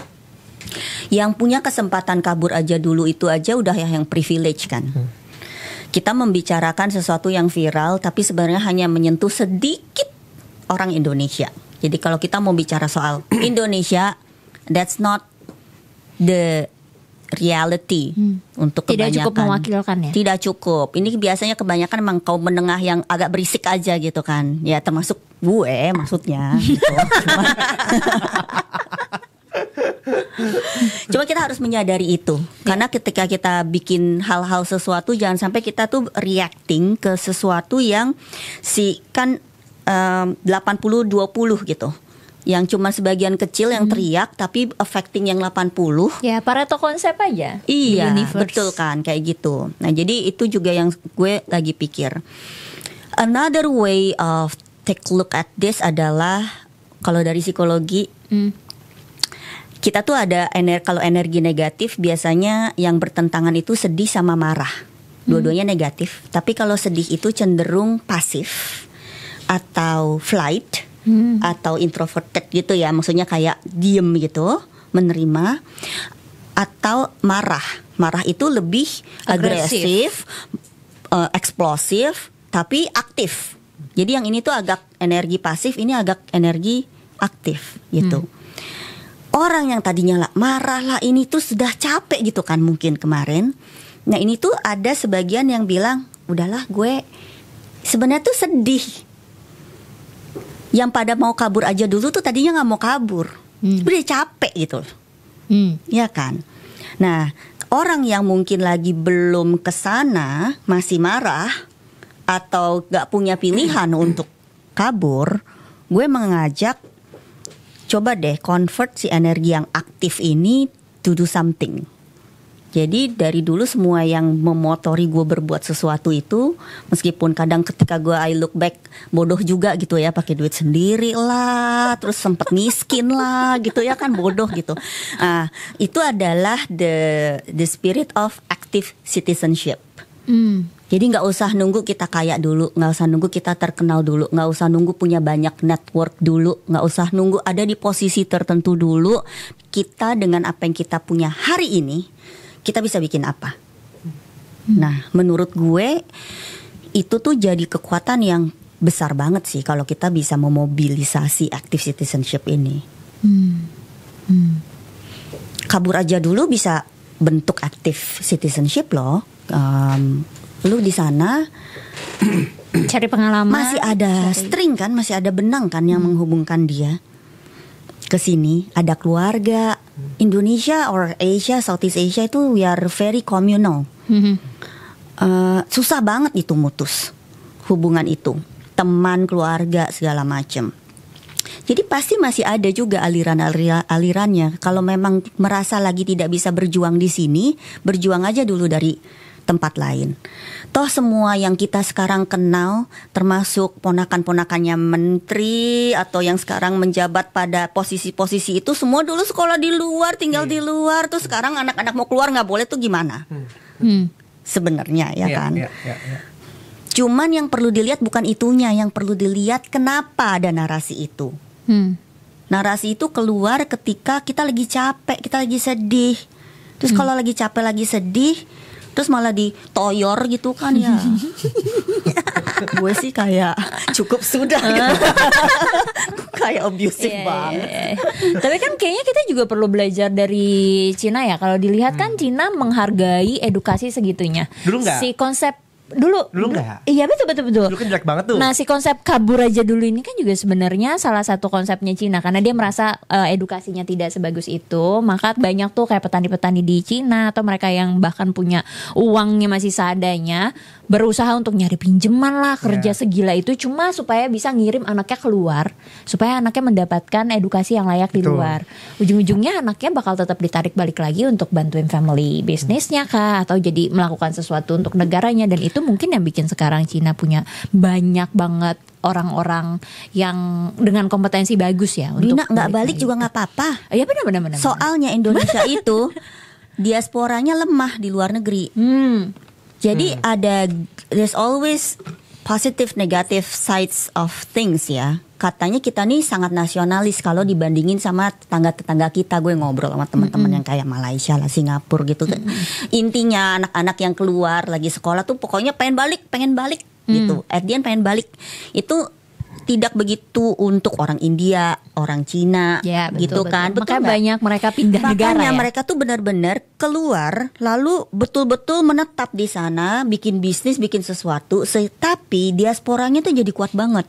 Yang punya kesempatan kabur aja dulu itu aja udah yang privilege kan. Kita membicarakan sesuatu yang viral tapi sebenarnya hanya menyentuh sedikit orang Indonesia. Jadi kalau kita mau bicara soal Indonesia, that's not the reality untuk kebanyakan. Tidak cukup mewakilkan ya? Tidak cukup. Ini biasanya kebanyakan memang kaum menengah yang agak berisik aja gitu kan. Ya termasuk gue maksudnya gitu. Cuma kita harus menyadari itu. Karena ketika kita bikin hal-hal sesuatu, jangan sampai kita tuh reacting ke sesuatu yang kan 80-20 gitu. Yang cuma sebagian kecil yang teriak tapi affecting yang 80. Ya Pareto konsep aja. Iya betul kan kayak gitu. Nah jadi itu juga yang gue lagi pikir. Another way of take look at this adalah kalau dari psikologi, kita tuh ada kalau energi negatif biasanya yang bertentangan itu sedih sama marah. Dua-duanya negatif. Tapi kalau sedih itu cenderung pasif atau flight atau introverted gitu ya. Maksudnya kayak diem gitu, menerima. Atau marah. Marah itu lebih agresif, eksplosif, tapi aktif. Jadi yang ini tuh agak energi pasif, ini agak energi aktif gitu. Orang yang tadinya marah lah ini tuh sudah capek gitu kan mungkin kemarin. Nah ini tuh ada sebagian yang bilang udahlah gue sebenarnya tuh sedih. Yang pada mau kabur aja dulu tuh tadinya gak mau kabur. Udah capek gitu. Ya kan. Nah orang yang mungkin lagi belum kesana masih marah atau gak punya pilihan untuk kabur, gue mengajak coba deh convert si energi yang aktif ini to do something. Jadi dari dulu semua yang memotori gue berbuat sesuatu itu, meskipun kadang ketika gue I look back bodoh juga gitu ya, pakai duit sendiri lah, terus sempet miskin lah gitu ya kan, bodoh gitu. Itu adalah the spirit of active citizenship. Jadi nggak usah nunggu kita kaya dulu, nggak usah nunggu kita terkenal dulu, nggak usah nunggu punya banyak network dulu, nggak usah nunggu ada di posisi tertentu dulu. Kita dengan apa yang kita punya hari ini, kita bisa bikin apa? Nah, menurut gue itu tuh jadi kekuatan yang besar banget sih kalau kita bisa memobilisasi active citizenship ini. Kabur aja dulu bisa bentuk active citizenship loh. Lu di sana cari pengalaman, masih ada string kan, masih ada benang kan yang menghubungkan dia ke sini. Ada keluarga. Indonesia or Asia, Southeast Asia itu we are very communal. Susah banget itu mutus hubungan itu, teman, keluarga segala macam. Jadi pasti masih ada juga alirannya. Kalau memang merasa lagi tidak bisa berjuang di sini, berjuang aja dulu dari tempat lain. Toh semua yang kita sekarang kenal, termasuk ponakan-ponakannya menteri atau yang sekarang menjabat pada posisi-posisi itu, semua dulu sekolah di luar, tinggal di luar. Terus sekarang anak-anak mau keluar nggak boleh tuh gimana? Sebenarnya ya kan. Cuman yang perlu dilihat bukan itunya, yang perlu dilihat kenapa ada narasi itu. Narasi itu keluar ketika kita lagi capek, kita lagi sedih. Terus kalau lagi capek, lagi sedih, terus malah ditoyor gitu kan ya. Gue sih kayak cukup sudah gitu. Kayak abusive banget. Tapi kan kayaknya kita juga perlu belajar dari Cina ya. Kalau dilihat kan Cina menghargai edukasi segitunya. Dulu nggak? Si konsep dulu nggak? Iya betul. Dulu kan jelek banget tuh. Nah si konsep kabur aja dulu ini kan juga sebenarnya salah satu konsepnya Cina, karena dia merasa edukasinya tidak sebagus itu, maka banyak tuh kayak petani-petani di Cina atau mereka yang bahkan punya uangnya masih seadanya berusaha untuk nyari pinjaman lah, kerja segila itu cuma supaya bisa ngirim anaknya keluar, supaya anaknya mendapatkan edukasi yang layak di luar. Ujung-ujungnya anaknya bakal tetap ditarik balik lagi untuk bantuin family bisnisnya kah, atau jadi melakukan sesuatu untuk negaranya. Dan itu mungkin yang bikin sekarang Cina punya banyak banget orang-orang yang dengan kompetensi bagus ya. Dina nggak balik juga nggak apa-apa. Iya benar. Soalnya Indonesia itu diasporanya lemah di luar negeri. Jadi there's always positive negative sides of things ya. Katanya kita nih sangat nasionalis kalau dibandingin sama tetangga-tetangga kita. Gue ngobrol sama teman-teman yang kayak Malaysia lah, Singapura gitu. Intinya anak-anak yang keluar lagi sekolah tuh pokoknya pengen balik gitu. At the end pengen balik. Itu tidak begitu untuk orang India, orang Cina, ya, gitu kan. Betul. Makanya banyak mereka pindah negara ya. Mereka tuh benar-benar keluar, lalu betul-betul menetap di sana, bikin bisnis, bikin sesuatu. Tapi diasporanya tuh jadi kuat banget.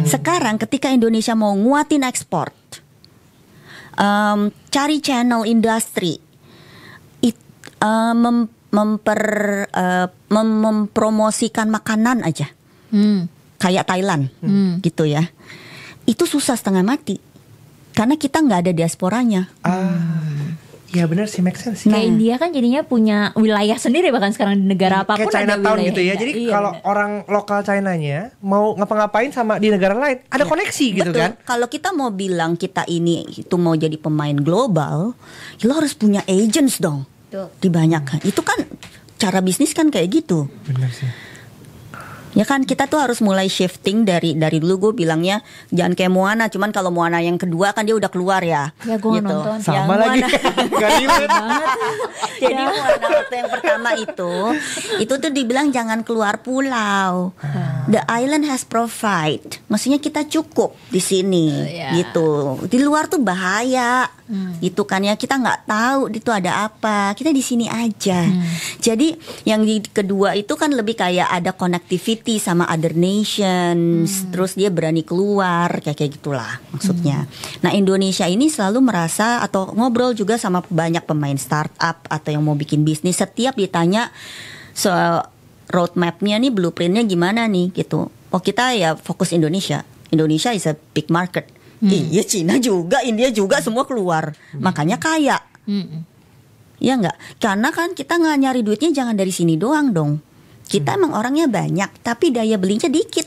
Sekarang ketika Indonesia mau nguatin ekspor, cari channel industri, mempromosikan makanan aja. Kayak Thailand gitu ya. Itu susah setengah mati karena kita nggak ada diasporanya. Ya benar sih, make sense. Kayak India kan jadinya punya wilayah sendiri bahkan sekarang di negara apapun kayak ada Chinatown wilayah gitu ya. Jadi kalau orang lokal Chinanya mau ngapa-ngapain sama di negara lain ada koneksi gitu. Betul. Kan. Kalau kita mau bilang kita ini itu mau jadi pemain global, ya lo harus punya agents dong. Di banyak. Itu kan cara bisnis kan kayak gitu. Benar sih. Ya kan kita tuh harus mulai shifting dari dulu gue bilangnya jangan kayak Moana, cuman kalau Moana yang kedua kan dia udah keluar ya. Ya gue gitu. nonton. Sama lagi. Gak banget. Jadi Moana waktu yang pertama itu tuh dibilang jangan keluar pulau. The island has provide. Maksudnya kita cukup di sini gitu. Di luar tuh bahaya. Gitu kan ya, kita nggak tahu itu ada apa, kita di sini aja. Jadi yang di kedua itu kan lebih kayak ada connectivity sama other nations, terus dia berani keluar kayak gitulah maksudnya. Nah Indonesia ini selalu merasa atau ngobrol juga sama banyak pemain startup atau yang mau bikin bisnis, setiap ditanya soal roadmapnya nih, blueprintnya gimana nih gitu. Oh kita ya fokus Indonesia is a big market. Iya Cina juga, India juga semua keluar. Makanya kaya. Ya enggak? Karena kan kita nggak nyari duitnya jangan dari sini doang dong. Kita emang orangnya banyak, tapi daya belinya dikit.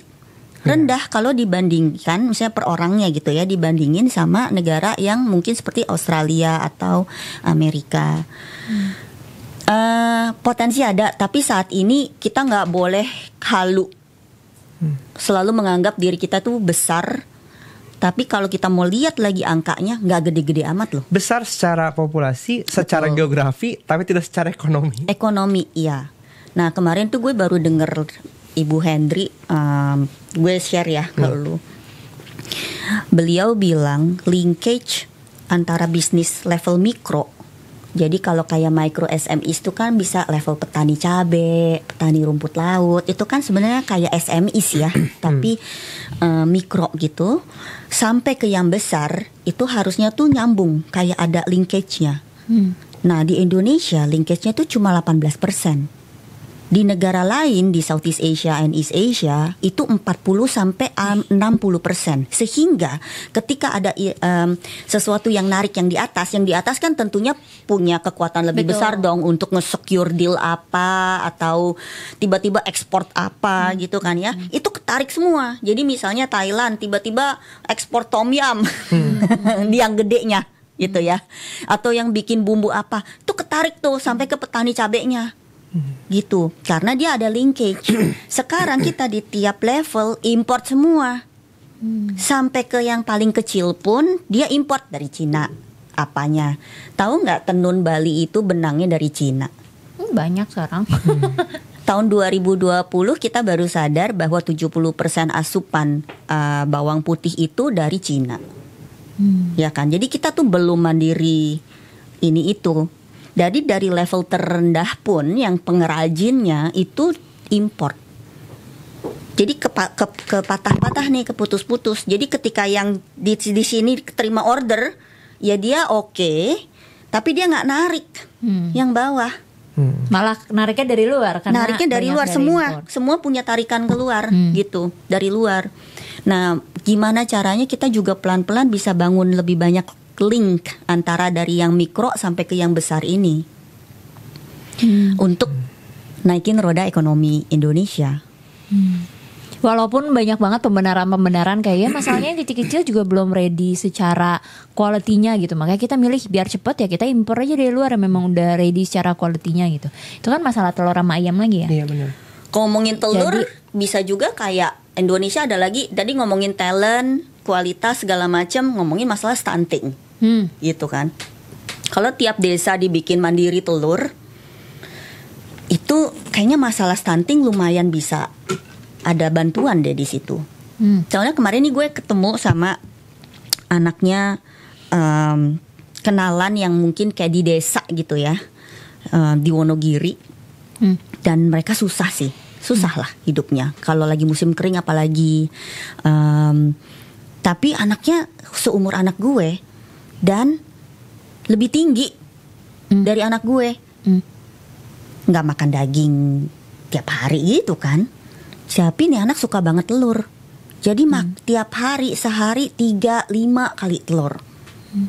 Rendah kalau dibandingkan misalnya per orangnya gitu ya, dibandingin sama negara yang mungkin seperti Australia atau Amerika. Potensi ada, tapi saat ini kita nggak boleh halu. Selalu menganggap diri kita tuh besar. Tapi kalau kita mau lihat lagi angkanya nggak gede-gede amat loh. Besar secara populasi, secara geografi, tapi tidak secara ekonomi. Ekonomi, iya. Nah kemarin tuh gue baru denger Ibu Hendri, gue share ya ke lu. Beliau bilang linkage antara bisnis level mikro. Jadi kalau kayak micro SMEs itu kan bisa level petani cabe, petani rumput laut. Itu kan sebenarnya kayak SMEs ya, tapi mikro gitu. Sampai ke yang besar itu harusnya tuh nyambung, kayak ada linkage-nya. Nah di Indonesia linkage-nya tuh cuma 18%. Di negara lain di Southeast Asia and East Asia itu 40-60%. Sehingga ketika ada sesuatu yang narik yang di atas kan tentunya punya kekuatan lebih besar dong untuk nge-secure deal apa atau tiba-tiba ekspor apa gitu kan ya. Itu ketarik semua. Jadi misalnya Thailand tiba-tiba ekspor tom yum yang gedenya gitu ya. Atau yang bikin bumbu apa, itu ketarik tuh sampai ke petani cabenya. Gitu, karena dia ada linkage. Sekarang kita di tiap level import semua. Sampai ke yang paling kecil pun dia import dari Cina. Apanya? Tahu nggak tenun Bali itu benangnya dari Cina? Banyak sekarang. Tahun 2020 kita baru sadar bahwa 70% asupan bawang putih itu dari Cina. Ya kan? Jadi kita tuh belum mandiri ini itu. Jadi dari level terendah pun yang pengrajinnya itu import. Jadi kepatah-patah nih, keputus-putus. Jadi ketika yang di sini terima order, ya dia oke, tapi dia nggak narik yang bawah. Malah nariknya dari luar, karena nariknya dari luar, semua punya tarikan keluar gitu dari luar. Nah, gimana caranya kita juga pelan-pelan bisa bangun lebih banyak link antara dari yang mikro sampai ke yang besar ini untuk naikin roda ekonomi Indonesia. Walaupun banyak banget pembenaran kayak masalahnya yang kecil-kecil juga belum ready secara quality-nya gitu. Makanya kita milih biar cepet ya kita impor aja dari luar yang memang udah ready secara quality-nya gitu. Itu kan masalah telur sama ayam lagi ya. Iya benar. Ngomongin telur bisa juga kayak Indonesia ada lagi. Tadi ngomongin talent, kualitas segala macam, ngomongin masalah stunting. Gitu kan. Kalau tiap desa dibikin mandiri telur, itu kayaknya masalah stunting lumayan bisa ada bantuan deh di situ. Soalnya kemarin nih gue ketemu sama anaknya kenalan yang mungkin kayak di desa gitu ya, di Wonogiri, dan mereka susah lah hidupnya. Kalau lagi musim kering apalagi, tapi anaknya seumur anak gue dan lebih tinggi dari anak gue, nggak makan daging tiap hari gitu kan. Tapi nih anak suka banget telur. Jadi tiap hari sehari 3-5 kali telur.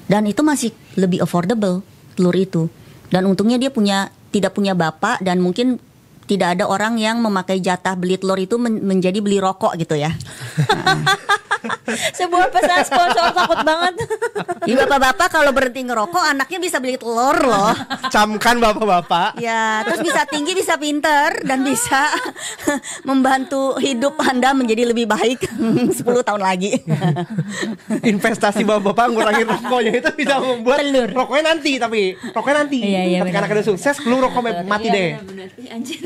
Dan itu masih lebih affordable telur itu. Dan untungnya dia tidak punya bapak dan mungkin tidak ada orang yang memakai jatah beli telur itu menjadi beli rokok gitu ya. Sebuah pesan sponsor takut banget. Di bapak-bapak kalau berhenti ngerokok anaknya bisa beli telur loh. Camkan bapak-bapak. Ya, terus bisa tinggi, bisa pinter, dan bisa membantu hidup Anda menjadi lebih baik 10 tahun lagi. Investasi bapak-bapak ngurangin rokoknya itu bisa membuat telur. Rokoknya nanti. Iya, ketika anak udah sukses belum rokok mati deh. Bener. Anjir.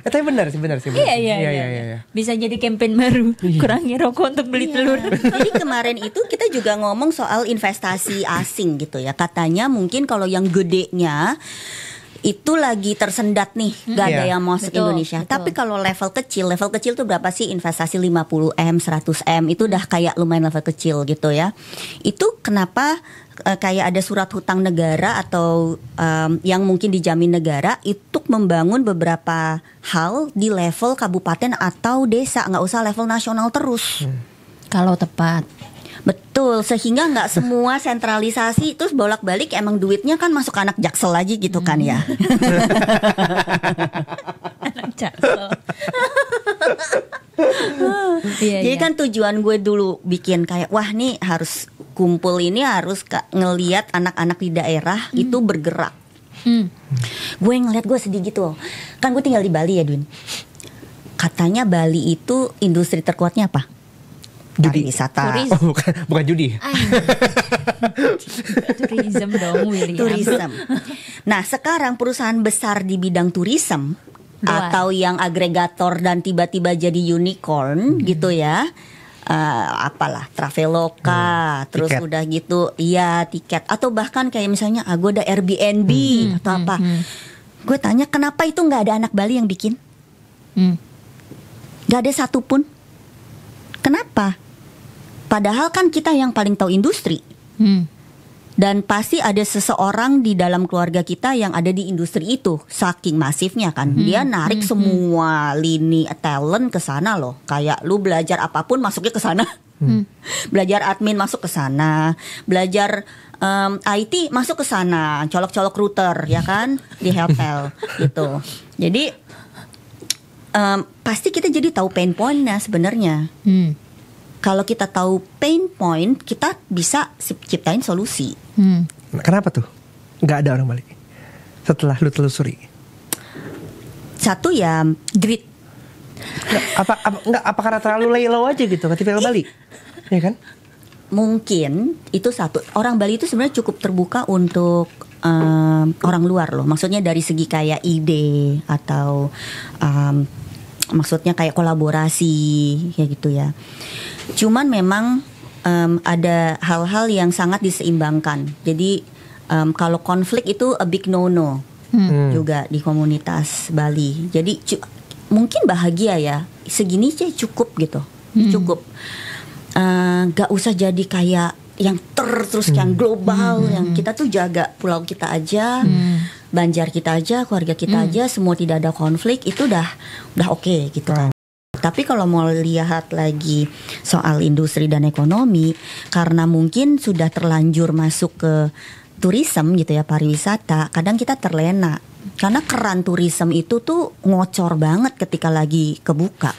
Tapi benar sih. Iya. Bisa jadi campaign baru. Kurangi rokok untuk beli telur. Jadi kemarin itu kita juga ngomong soal investasi asing gitu ya. Katanya mungkin kalau yang gedenya itu lagi tersendat nih, gak ada yang masuk Indonesia. Betul. Tapi kalau level kecil tuh berapa sih investasi 50M, 100M itu udah kayak lumayan level kecil gitu ya. Itu kenapa kayak ada surat hutang negara atau yang mungkin dijamin negara untuk membangun beberapa hal di level kabupaten atau desa, nggak usah level nasional terus. Kalau tepat. Betul, sehingga nggak semua sentralisasi terus bolak-balik, emang duitnya kan masuk anak Jaksel lagi gitu kan ya. Anak Jaksel. Jadi kan tujuan gue dulu bikin kayak wah nih harus kumpul ini harus ngelihat anak-anak di daerah itu bergerak. Gue ngeliat gue sedih gitu. Kan gue tinggal di Bali ya Dun. Katanya Bali itu industri terkuatnya apa? Pariwisata. Oh, bukan judi. Tourism dong, William. Tourism. Nah, sekarang perusahaan besar di bidang tourism atau yang agregator dan tiba-tiba jadi unicorn gitu ya. Apalah Traveloka, terus tiket. udah gitu, iya tiket, atau bahkan kayak misalnya gue ada Airbnb atau apa. Gue tanya kenapa itu nggak ada anak Bali yang bikin? Nggak ada satupun. Kenapa? Padahal kan kita yang paling tahu industri. Dan pasti ada seseorang di dalam keluarga kita yang ada di industri itu. Saking masifnya kan. Dia narik semua lini talent ke sana loh. Kayak lu belajar apapun masuknya ke sana. Belajar admin masuk ke sana. Belajar IT masuk ke sana. Colok-colok router ya kan di hotel gitu. Jadi pasti kita jadi tahu pain point-nya sebenarnya. Kalau kita tahu pain point, kita bisa ciptain solusi. Kenapa tuh? Nggak ada orang Bali setelah lu telusuri? Satu ya grit. Apa karena terlalu lay low aja gitu ketika ke Bali, ya kan? Mungkin itu satu. Orang Bali itu sebenarnya cukup terbuka untuk orang luar loh. Maksudnya dari segi kayak ide atau maksudnya kayak kolaborasi kayak gitu ya. Cuman memang ada hal-hal yang sangat diseimbangkan. Jadi kalau konflik itu a big no-no juga di komunitas Bali. Jadi mungkin bahagia ya, segini sih cukup gitu, cukup. Gak usah jadi kayak yang terus yang global, yang kita tuh jaga pulau kita aja, Banjar kita aja, keluarga kita aja, semua tidak ada konflik, itu udah oke gitu kan. Tapi kalau mau lihat lagi soal industri dan ekonomi, karena mungkin sudah terlanjur masuk ke tourism gitu ya, pariwisata, kadang kita terlena. Karena keran tourism itu tuh ngocor banget ketika lagi kebuka.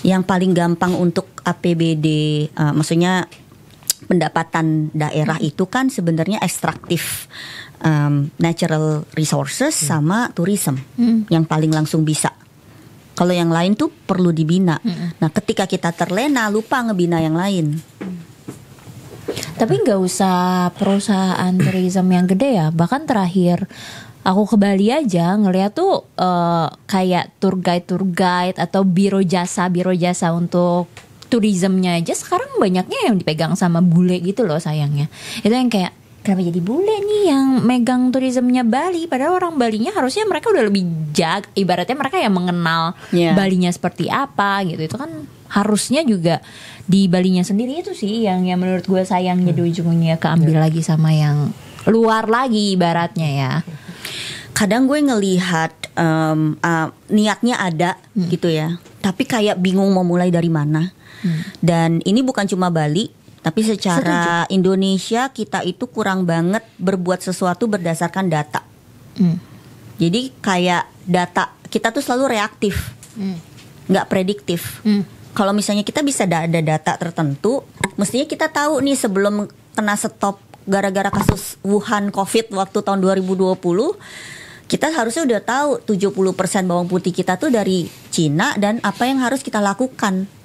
Yang paling gampang untuk APBD, maksudnya pendapatan daerah itu kan sebenarnya ekstraktif, natural resources sama tourism yang paling langsung bisa. Kalau yang lain tuh perlu dibina. Nah, ketika kita terlena, lupa ngebina yang lain. Tapi nggak usah perusahaan tourism yang gede ya. Bahkan terakhir aku ke Bali aja ngeliat tuh kayak tour guide atau biro jasa untuk tourismnya aja sekarang banyaknya yang dipegang sama bule gitu loh sayangnya. Itu yang kayak kenapa jadi bule nih yang megang tourismnya Bali, padahal orang Balinya harusnya mereka udah lebih ibaratnya mereka yang mengenal Balinya seperti apa gitu. Itu kan harusnya juga di Balinya sendiri itu sih yang menurut gue sayangnya di ujung-ujungnya keambil lagi sama yang luar lagi ibaratnya ya. Kadang gue ngelihat niatnya ada gitu ya, tapi kayak bingung mau mulai dari mana. Dan ini bukan cuma Bali, tapi secara Indonesia kita itu kurang banget berbuat sesuatu berdasarkan data. Jadi kayak data kita tuh selalu reaktif, nggak prediktif. Kalau misalnya kita bisa ada data tertentu, mestinya kita tahu nih sebelum kena stop gara-gara kasus Wuhan COVID waktu tahun 2020, kita harusnya udah tahu 70% bawang putih kita tuh dari Cina dan apa yang harus kita lakukan.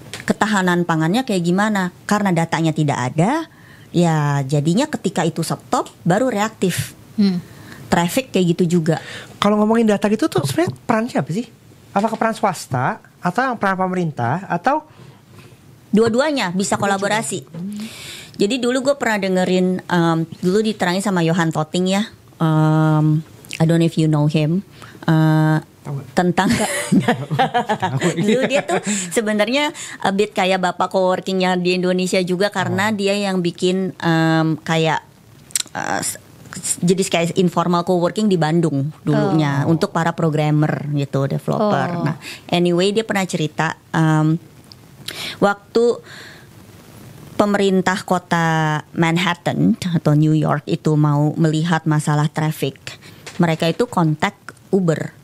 Ketahanan pangannya kayak gimana? Karena datanya tidak ada, ya jadinya ketika itu stop baru reaktif. Traffic kayak gitu juga. Kalau ngomongin data gitu tuh sebenarnya peran siapa sih? Apakah peran swasta atau yang peran pemerintah atau dua-duanya bisa kolaborasi? Jadi dulu gue pernah dengerin dulu diterangin sama Johan Totting ya. I don't know if you know him. Tentang dulu dia tuh sebenarnya a bit kayak bapak coworkingnya di Indonesia juga karena dia yang bikin kayak jadi kayak informal coworking di Bandung dulunya untuk para programmer gitu, developer. Nah, anyway dia pernah cerita waktu pemerintah kota Manhattan atau New York itu mau melihat masalah traffic, mereka itu kontak Uber.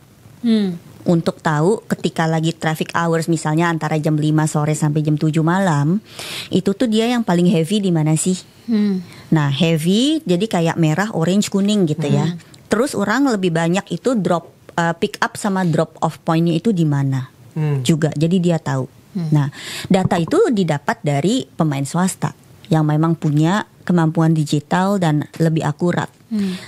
Untuk tahu ketika lagi traffic hours misalnya antara jam 5 sore sampai jam 7 malam, itu tuh dia yang paling heavy di mana sih? Nah, heavy jadi kayak merah, orange, kuning gitu ya. Terus orang lebih banyak itu pick up sama drop off pointnya itu di mana juga. Jadi dia tahu. Nah, data itu didapat dari pemain swasta yang memang punya kemampuan digital dan lebih akurat.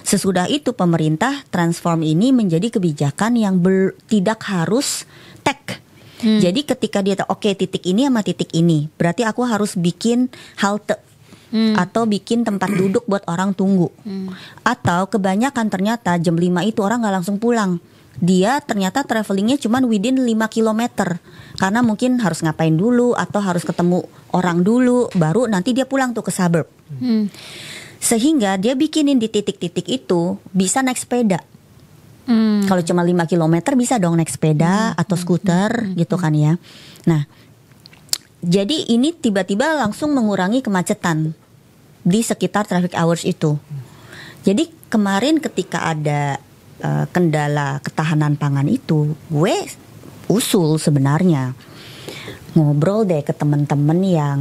Sesudah itu pemerintah transform ini menjadi kebijakan yang tidak harus tag. Jadi ketika dia tahu oke, titik ini sama titik ini, berarti aku harus bikin halte atau bikin tempat duduk buat orang tunggu. Atau kebanyakan ternyata jam 5 itu orang gak langsung pulang. Dia ternyata travelingnya cuma within 5 km. Karena mungkin harus ngapain dulu atau harus ketemu orang dulu, baru nanti dia pulang tuh ke suburb. Sehingga dia bikinin di titik-titik itu bisa naik sepeda. Kalau cuma 5 km bisa dong naik sepeda atau skuter gitu kan ya. Nah, jadi ini tiba-tiba langsung mengurangi kemacetan di sekitar traffic hours itu. Jadi kemarin ketika ada kendala ketahanan pangan itu, gue usul sebenarnya ngobrol deh ke teman-teman yang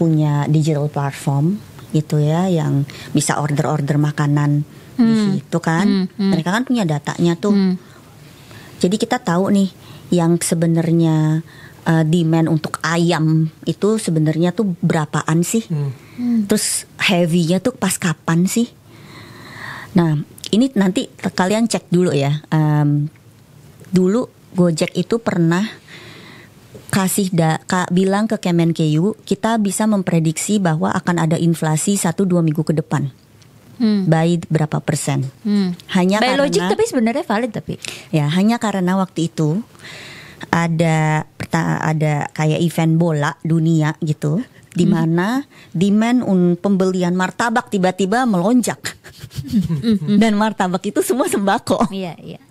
punya digital platform gitu ya, yang bisa order makanan di situ kan. Mereka kan punya datanya tuh. Jadi kita tahu nih yang sebenarnya demand untuk ayam itu sebenarnya tuh berapaan sih? Terus heavy-nya tuh pas kapan sih? Nah, ini nanti kalian cek dulu ya. Dulu Gojek itu pernah bilang ke Kemenkeu, kita bisa memprediksi bahwa akan ada inflasi 1-2 minggu ke depan. By berapa persen? Hanya by karena logic tapi sebenarnya valid tapi. Ya, hanya karena waktu itu ada kayak event bola dunia gitu, di mana demand pembelian martabak tiba-tiba melonjak. Dan martabak itu semua sembako. Iya, iya.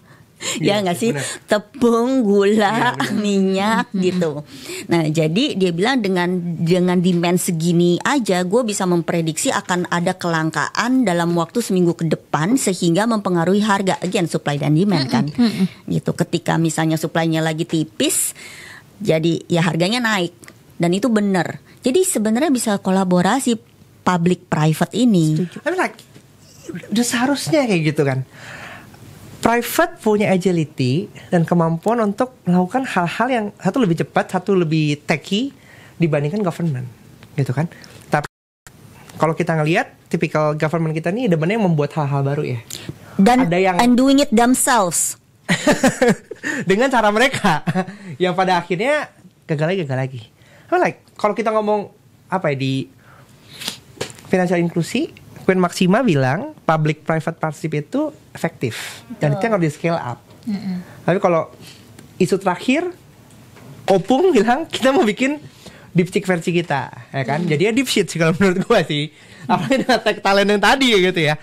Ya nggak sih, tepung, gula, minyak gitu. Nah, jadi dia bilang dengan demand segini aja, gue bisa memprediksi akan ada kelangkaan dalam waktu seminggu ke depan sehingga mempengaruhi harga. Again, supply dan demand kan, gitu. Ketika misalnya supply-nya lagi tipis, jadi ya harganya naik. Dan itu benar. Jadi sebenarnya bisa kolaborasi public private ini. Udah seharusnya kayak gitu kan. Private punya agility dan kemampuan untuk melakukan hal-hal yang satu lebih cepat, satu lebih techy dibandingkan government, gitu kan. Tapi kalau kita ngelihat tipikal government kita nih demennya membuat hal-hal baru ya. Dan ada yang and doing it themselves dengan cara mereka yang pada akhirnya gagal lagi. Kalau kita ngomong apa ya di financial inklusi, Queen Maxima bilang public private partnership itu efektif dan itu yang harus di scale up. Tapi kalau isu terakhir, Opung bilang kita mau bikin DeepSeek versi kita, ya kan? Jadi ya deep shit sih kalau menurut gue sih. Apalagi dengan tech talent yang tadi gitu ya.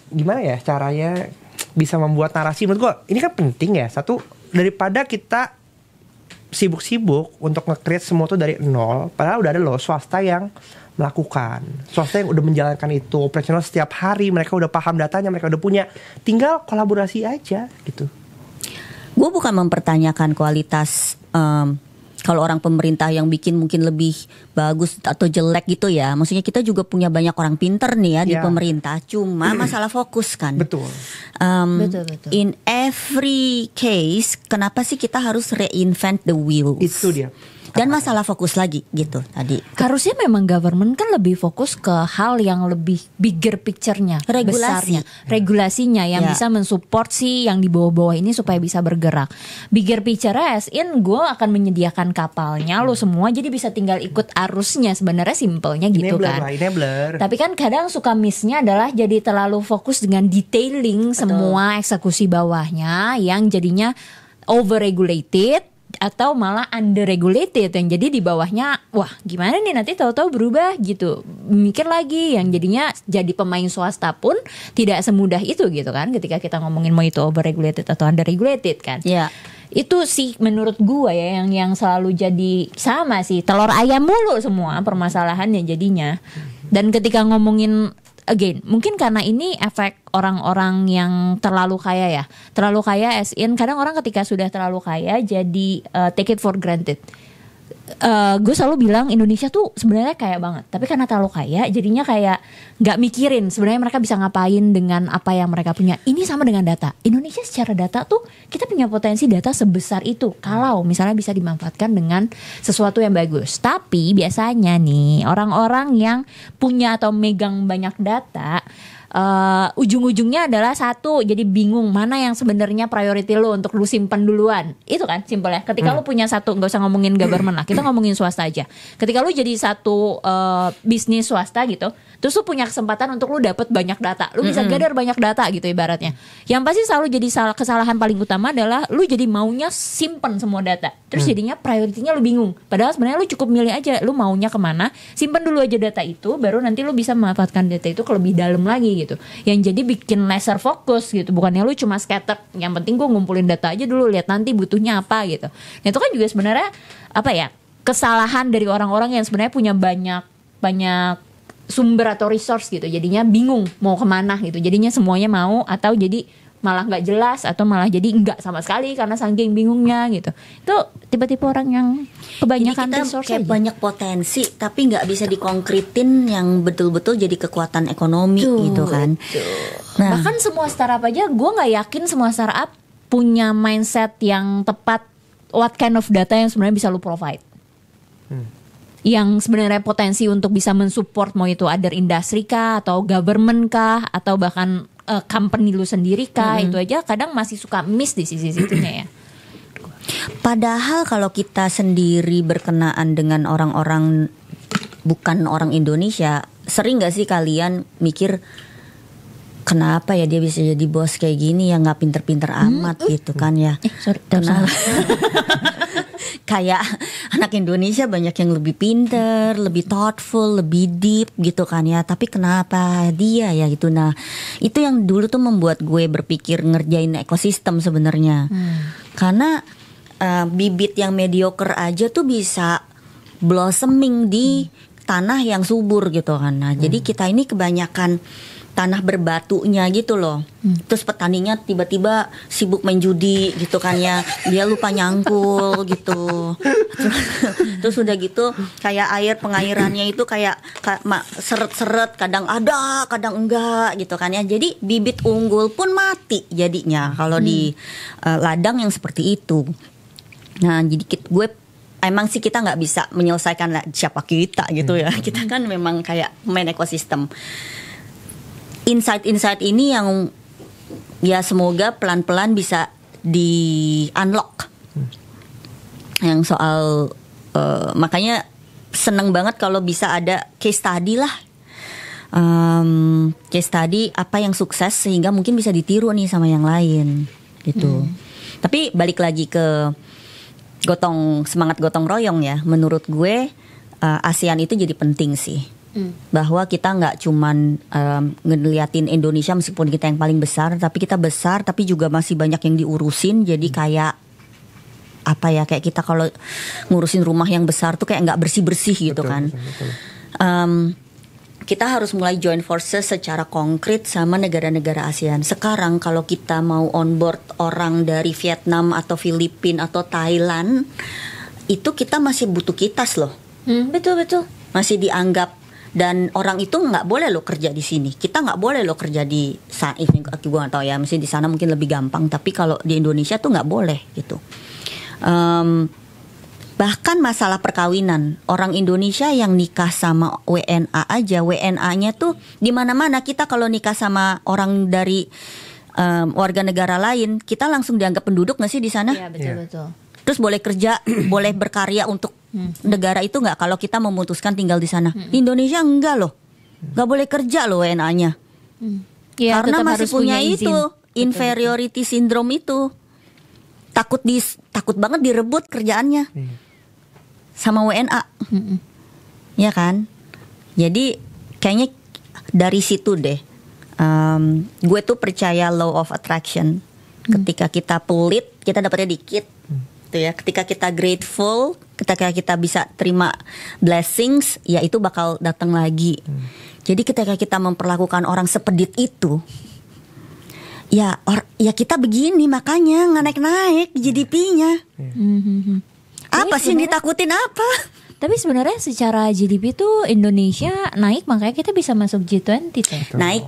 Gimana ya caranya bisa membuat narasi? Menurut gue ini kan penting ya. Satu, daripada kita sibuk-sibuk untuk nge-create semua tuh dari nol, padahal udah ada loh swasta yang melakukan, swasta yang udah menjalankan itu operasional setiap hari, mereka udah paham datanya, mereka udah punya, tinggal kolaborasi aja gitu. Gue bukan mempertanyakan kualitas kalau orang pemerintah yang bikin mungkin lebih bagus atau jelek gitu ya. Maksudnya kita juga punya banyak orang pinter nih ya di pemerintah. Cuma masalah fokus kan. Betul. Betul. In every case, kenapa sih kita harus reinvent the wheels? Itu dia. Dan masalah fokus lagi gitu tadi. Harusnya memang government kan lebih fokus ke hal yang lebih bigger picture-nya, besarnya, regulasinya yang bisa mensupport si yang di bawah-bawah ini supaya bisa bergerak. Bigger picture as in gue akan menyediakan kapalnya, lo semua jadi bisa tinggal ikut arusnya. Sebenarnya simpelnya gitu kan. Tapi kan kadang suka miss-nya adalah jadi terlalu fokus dengan detailing semua eksekusi bawahnya yang jadinya over-regulated atau malah under-regulated yang jadi di bawahnya wah gimana nih nanti tahu-tahu berubah gitu, mikir lagi yang jadinya jadi pemain swasta pun tidak semudah itu gitu kan ketika kita ngomongin mau itu over-regulated atau under-regulated kan. Itu sih menurut gua ya yang selalu jadi sama sih telur ayam mulu semua permasalahannya jadinya. Dan ketika ngomongin again, mungkin karena ini efek orang-orang yang terlalu kaya ya. Terlalu kaya as in, kadang orang ketika sudah terlalu kaya jadi take it for granted. Gue selalu bilang Indonesia tuh sebenarnya kaya banget, tapi karena terlalu kaya jadinya kayak nggak mikirin sebenarnya mereka bisa ngapain dengan apa yang mereka punya. Ini sama dengan data. Indonesia secara data tuh kita punya potensi data sebesar itu kalau misalnya bisa dimanfaatkan dengan sesuatu yang bagus. Tapi biasanya nih orang-orang yang punya atau megang banyak data ujung-ujungnya adalah satu, jadi bingung mana yang sebenarnya priority lo untuk lu simpan duluan. Itu kan simpel ya. Ketika lu punya satu, nggak usah ngomongin government lah, kita ngomongin swasta aja. Ketika lu jadi satu bisnis swasta gitu, terus lu punya kesempatan untuk lu dapat banyak data, lu bisa gather banyak data gitu ibaratnya. Yang pasti selalu jadi kesalahan paling utama adalah lu jadi maunya simpan semua data, terus jadinya prioritinya lu bingung. Padahal sebenarnya lu cukup milih aja lu maunya kemana, simpan dulu aja data itu, baru nanti lu bisa memanfaatkan data itu ke lebih dalam lagi gitu. Yang jadi bikin laser fokus gitu. Bukannya lu cuma scatter, yang penting gue ngumpulin data aja dulu, lihat nanti butuhnya apa gitu. Nah itu kan juga sebenarnya apa ya, kesalahan dari orang-orang yang sebenarnya punya banyak sumber atau resource gitu. Jadinya bingung mau kemana gitu. Jadinya semuanya mau atau jadi malah nggak jelas atau malah jadi nggak sama sekali karena saking bingungnya gitu. Itu tipe-tipe orang yang kebanyakan resource kayak aja. Banyak potensi tapi nggak bisa dikonkretin yang betul-betul jadi kekuatan ekonomi gitu kan. Nah, bahkan semua startup aja gue nggak yakin semua startup punya mindset yang tepat, what kind of data yang sebenarnya bisa lu provide. Yang sebenarnya potensi untuk bisa mensupport, mau itu other industry kah, atau government kah, atau bahkan company lu sendiri kah, itu aja kadang masih suka miss di sisi situnya ya. Padahal kalau kita sendiri berkenaan dengan orang-orang bukan orang Indonesia, sering gak sih kalian mikir kenapa ya dia bisa jadi bos kayak gini yang gak pinter-pinter amat gitu kan ya. Kenapa? Kayak anak Indonesia banyak yang lebih pinter, lebih thoughtful, lebih deep gitu kan ya. Tapi kenapa dia ya gitu. Nah itu yang dulu tuh membuat gue berpikir ngerjain ekosistem sebenarnya. Karena bibit yang mediocre aja tuh bisa blossoming di tanah yang subur gitu kan. Nah, jadi kita ini kebanyakan tanah berbatunya gitu loh. Terus petaninya tiba-tiba sibuk main judi gitu kan ya. Dia lupa nyangkul gitu. Terus udah gitu kayak pengairannya itu kayak seret-seret, kadang ada, kadang enggak gitu kan ya. Jadi bibit unggul pun mati jadinya kalau di ladang yang seperti itu. Nah, jadi gue emang sih kita nggak bisa menyelesaikan lah siapa kita gitu ya. Kita kan memang kayak main ekosistem. Insight ini yang ya semoga pelan-pelan bisa di unlock. Yang soal makanya seneng banget kalau bisa ada case study lah. Case study apa yang sukses sehingga mungkin bisa ditiru nih sama yang lain gitu. Tapi balik lagi ke semangat gotong royong ya. Menurut gue ASEAN itu jadi penting sih. Bahwa kita nggak cuman ngeliatin Indonesia meskipun kita yang paling besar, tapi kita besar tapi juga masih banyak yang diurusin. Jadi kayak apa ya, kayak kita kalau ngurusin rumah yang besar tuh kayak nggak bersih-bersih gitu. Betul, kan. Betul. Kita harus mulai join forces secara konkret sama negara-negara ASEAN. Sekarang kalau kita mau onboard orang dari Vietnam atau Filipina atau Thailand, itu kita masih butuh kitas loh. Betul. Masih dianggap, dan orang itu nggak boleh lo kerja di sini. Kita nggak boleh lo kerja di sana. Gue nggak tahu ya, mesti di sana mungkin lebih gampang. Tapi kalau di Indonesia tuh nggak boleh gitu. Bahkan masalah perkawinan, orang Indonesia yang nikah sama WNA aja, WNA-nya tuh di mana-mana. Kita kalau nikah sama orang dari warga negara lain, kita langsung dianggap penduduk nggak sih di sana? Iya, betul. Terus boleh kerja, boleh berkarya untuk negara itu nggak? Kalau kita memutuskan tinggal di sana, di Indonesia enggak loh, nggak boleh kerja loh WNA-nya, ya, karena masih punya izin. itu inferiority syndrome itu, takut banget direbut kerjaannya. Sama WNA, ya kan? Jadi kayaknya dari situ deh, gue tuh percaya law of attraction. Ketika kita pelit, kita dapatnya dikit, tuh ya. Ketika kita grateful, ketika kita bisa terima blessings, ya itu bakal datang lagi. Jadi ketika kita memperlakukan orang sepedit itu, ya kita begini makanya nggak naik GDP-nya. Apa sih yang ditakutin apa? Tapi sebenarnya secara GDP tuh Indonesia naik, makanya kita bisa masuk G20 tuh. Naik.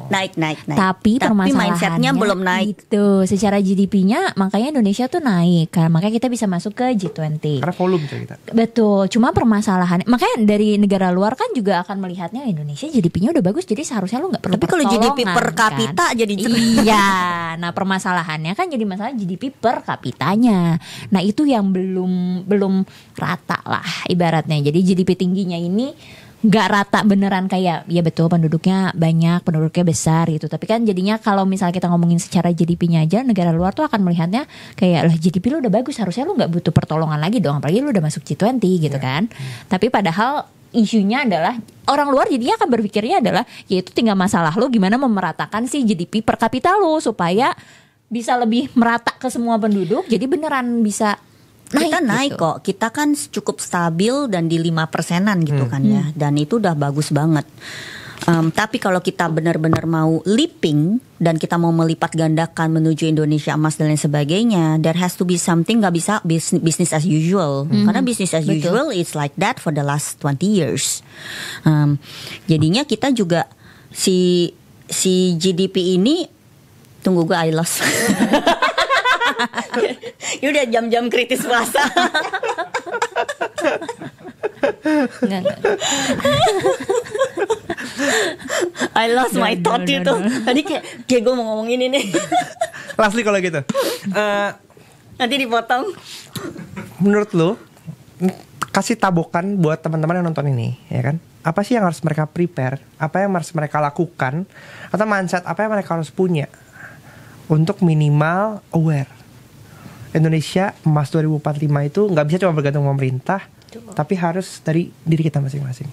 Tapi permasalahannya mindsetnya belum naik. Gitu. Secara GDP-nya makanya Indonesia tuh naik, karena makanya kita bisa masuk ke G20. Karena volume kita. Betul. Cuma permasalahannya, makanya dari negara luar kan juga akan melihatnya Indonesia GDP-nya udah bagus, jadi seharusnya lu nggak perlu. Tapi kalau GDP per kapita kan jadi iya. Nah permasalahannya kan jadi masalah GDP per kapitanya. Nah itu yang belum rata lah ibaratnya. Jadi GDP tingginya ini nggak rata beneran, kayak ya betul penduduknya banyak, penduduknya besar gitu. Tapi kan jadinya kalau misalnya kita ngomongin secara GDP-nya aja, negara luar tuh akan melihatnya kayak lah GDP lu udah bagus, harusnya lu nggak butuh pertolongan lagi dong, apalagi lu udah masuk G20 gitu kan. Tapi padahal isunya adalah orang luar jadinya akan berpikirnya adalah yaitu tinggal masalah lu gimana memeratakan si GDP per kapita lu supaya bisa lebih merata ke semua penduduk. Jadi beneran bisa kita naik gitu. Kok kita kan cukup stabil dan di 5%-an gitu kan ya, dan itu udah bagus banget. Tapi kalau kita benar-benar mau leaping dan kita mau melipat gandakan menuju Indonesia emas dan lain sebagainya, there has to be something, nggak bisa business as usual. Karena business as usual it's like that for the last 20 years. Jadinya kita juga si GDP ini, tunggu gue I lost. Ini udah jam-jam kritis puasa. Enggak. I lost my thought itu. Tadi kayak gue mau ngomong ini nih. Lastly kalau gitu, Nanti dipotong. menurut lo kasih tabokan buat teman-teman yang nonton ini, ya kan? Apa sih yang harus mereka prepare? Apa yang harus mereka lakukan? Atau mindset apa yang mereka harus punya untuk minimal aware? Indonesia emas 2045 itu nggak bisa cuma bergantung pemerintah, tapi harus dari diri kita masing-masing.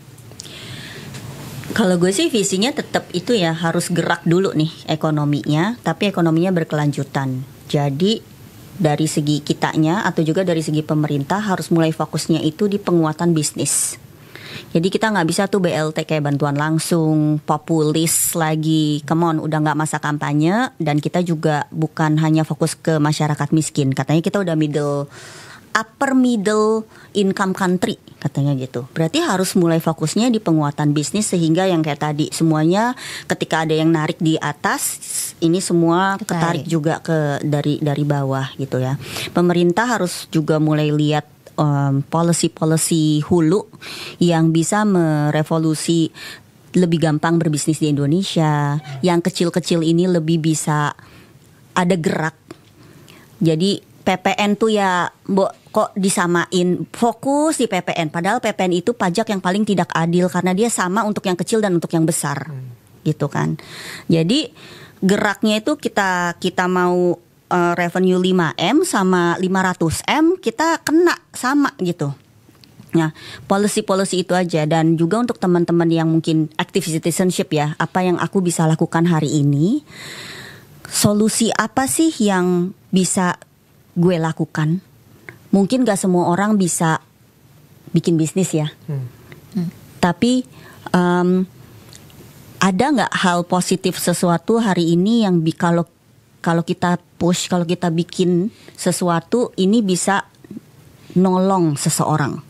Kalau gue sih visinya tetap itu ya, harus gerak dulu nih ekonominya, tapi ekonominya berkelanjutan. Jadi dari segi kitanya atau juga dari segi pemerintah harus mulai fokusnya itu di penguatan bisnis. Jadi kita nggak bisa tuh BLT kayak bantuan langsung, populis lagi, come on, udah nggak masa kampanye. Dan kita juga bukan hanya fokus ke masyarakat miskin. Katanya kita udah upper middle income country katanya gitu. Berarti harus mulai fokusnya di penguatan bisnis, sehingga yang kayak tadi semuanya ketika ada yang narik di atas, ini semua ketarik juga ke dari bawah gitu ya. Pemerintah harus juga mulai lihat policy hulu yang bisa merevolusi lebih gampang berbisnis di Indonesia. Yang kecil-kecil ini lebih bisa ada gerak. Jadi PPN tuh ya kok disamain, fokus di PPN. Padahal PPN itu pajak yang paling tidak adil karena dia sama untuk yang kecil dan untuk yang besar, gitu kan. Jadi geraknya itu kita mau revenue 5M sama 500M kita kena sama gitu. Nah, policy itu aja. Dan juga untuk teman-teman yang mungkin active citizenship ya, apa yang aku bisa lakukan hari ini, solusi apa sih yang bisa gue lakukan? Mungkin gak semua orang bisa bikin bisnis ya. Tapi ada gak hal positif sesuatu hari ini yang kalau kita push, kalau kita bikin sesuatu ini bisa nolong seseorang.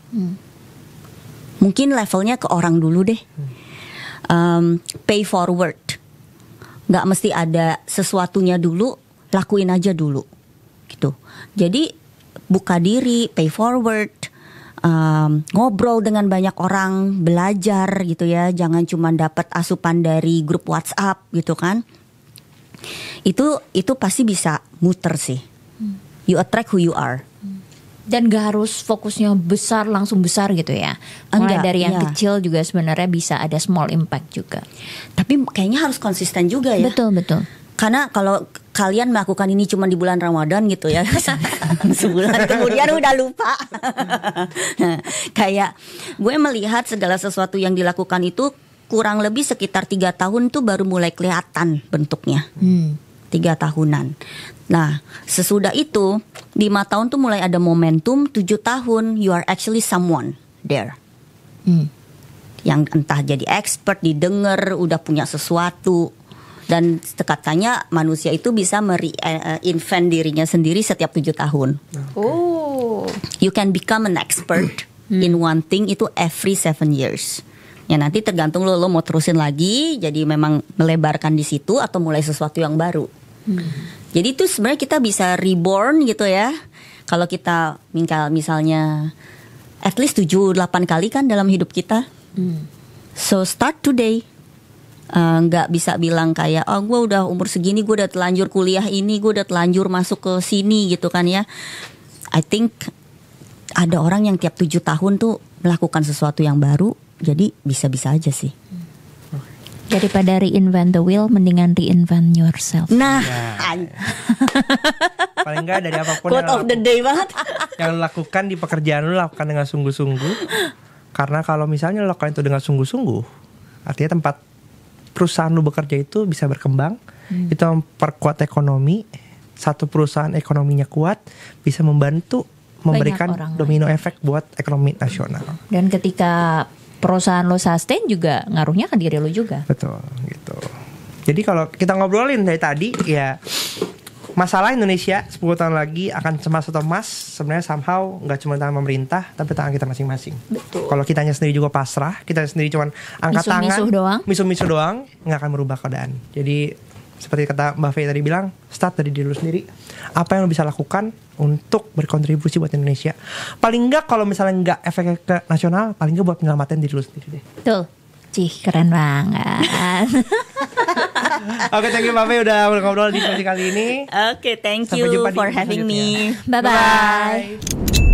Mungkin levelnya ke orang dulu deh. Pay forward. Gak mesti ada sesuatunya dulu, lakuin aja dulu gitu. Jadi buka diri, pay forward, ngobrol dengan banyak orang, belajar gitu ya. Jangan cuma dapat asupan dari grup WhatsApp gitu kan. Itu pasti bisa muter sih. You attract who you are. Dan gak harus fokusnya besar langsung besar gitu ya. Mulai dari yang kecil juga sebenarnya bisa ada small impact juga. Tapi kayaknya harus konsisten juga ya. Betul. Karena kalau kalian melakukan ini cuma di bulan Ramadan gitu ya, sebulan kemudian udah lupa. Kayak gue melihat segala sesuatu yang dilakukan itu kurang lebih sekitar 3 tahun tuh baru mulai kelihatan bentuknya. 3 tahunan. Nah, sesudah itu 5 tahun tuh mulai ada momentum, 7 tahun you are actually someone there. Yang entah jadi expert, didengar, udah punya sesuatu. Dan katanya manusia itu bisa invent dirinya sendiri setiap 7 tahun. Oh. You can become an expert in one thing itu every 7 years. Ya nanti tergantung lo mau terusin lagi, jadi memang melebarkan di situ atau mulai sesuatu yang baru. Jadi itu sebenarnya kita bisa reborn gitu ya. Kalau kita misalnya at least 7-8 kali kan dalam hidup kita. So start today. Nggak bisa bilang kayak gue udah umur segini, gue udah telanjur kuliah ini, gue udah telanjur masuk ke sini gitu kan ya. I think ada orang yang tiap 7 tahun tuh melakukan sesuatu yang baru. Jadi bisa-bisa aja sih. Daripada reinvent the wheel, mendingan reinvent yourself. Nah, paling nggak dari apapun quote of the day banget. Yang lo lakukan di pekerjaan lo, lakukan dengan sungguh-sungguh. Karena kalau misalnya lo lakukan itu dengan sungguh-sungguh, artinya tempat perusahaan lo bekerja itu bisa berkembang. Itu memperkuat ekonomi. Satu perusahaan ekonominya kuat, bisa membantu memberikan domino efek buat ekonomi nasional. Dan ketika perusahaan lo sustain juga ngaruhnya ke diri lo juga. Betul gitu. Jadi kalau kita ngobrolin dari tadi ya, masalah Indonesia 10 tahun lagi akan cemas atau emas sebenarnya somehow nggak cuma tangan pemerintah tapi tangan kita masing-masing. Betul. Kalau kitanya sendiri juga pasrah, kita sendiri cuma angkat tangan, misuh-misuh doang, nggak akan merubah keadaan. Jadi seperti kata Mbak Faye tadi bilang, start dari diri lu sendiri. Apa yang lu bisa lakukan untuk berkontribusi buat Indonesia. Paling enggak kalau misalnya enggak efeknya ke nasional, paling enggak buat menyelamatin diri lu sendiri deh. Betul. Cih, keren banget. Oke, thank you Mbak Faye udah ngobrol di sesi kali ini. Oke, thank Sampai you jumpa di for episode having selanjutnya. me. Bye-bye. Bye.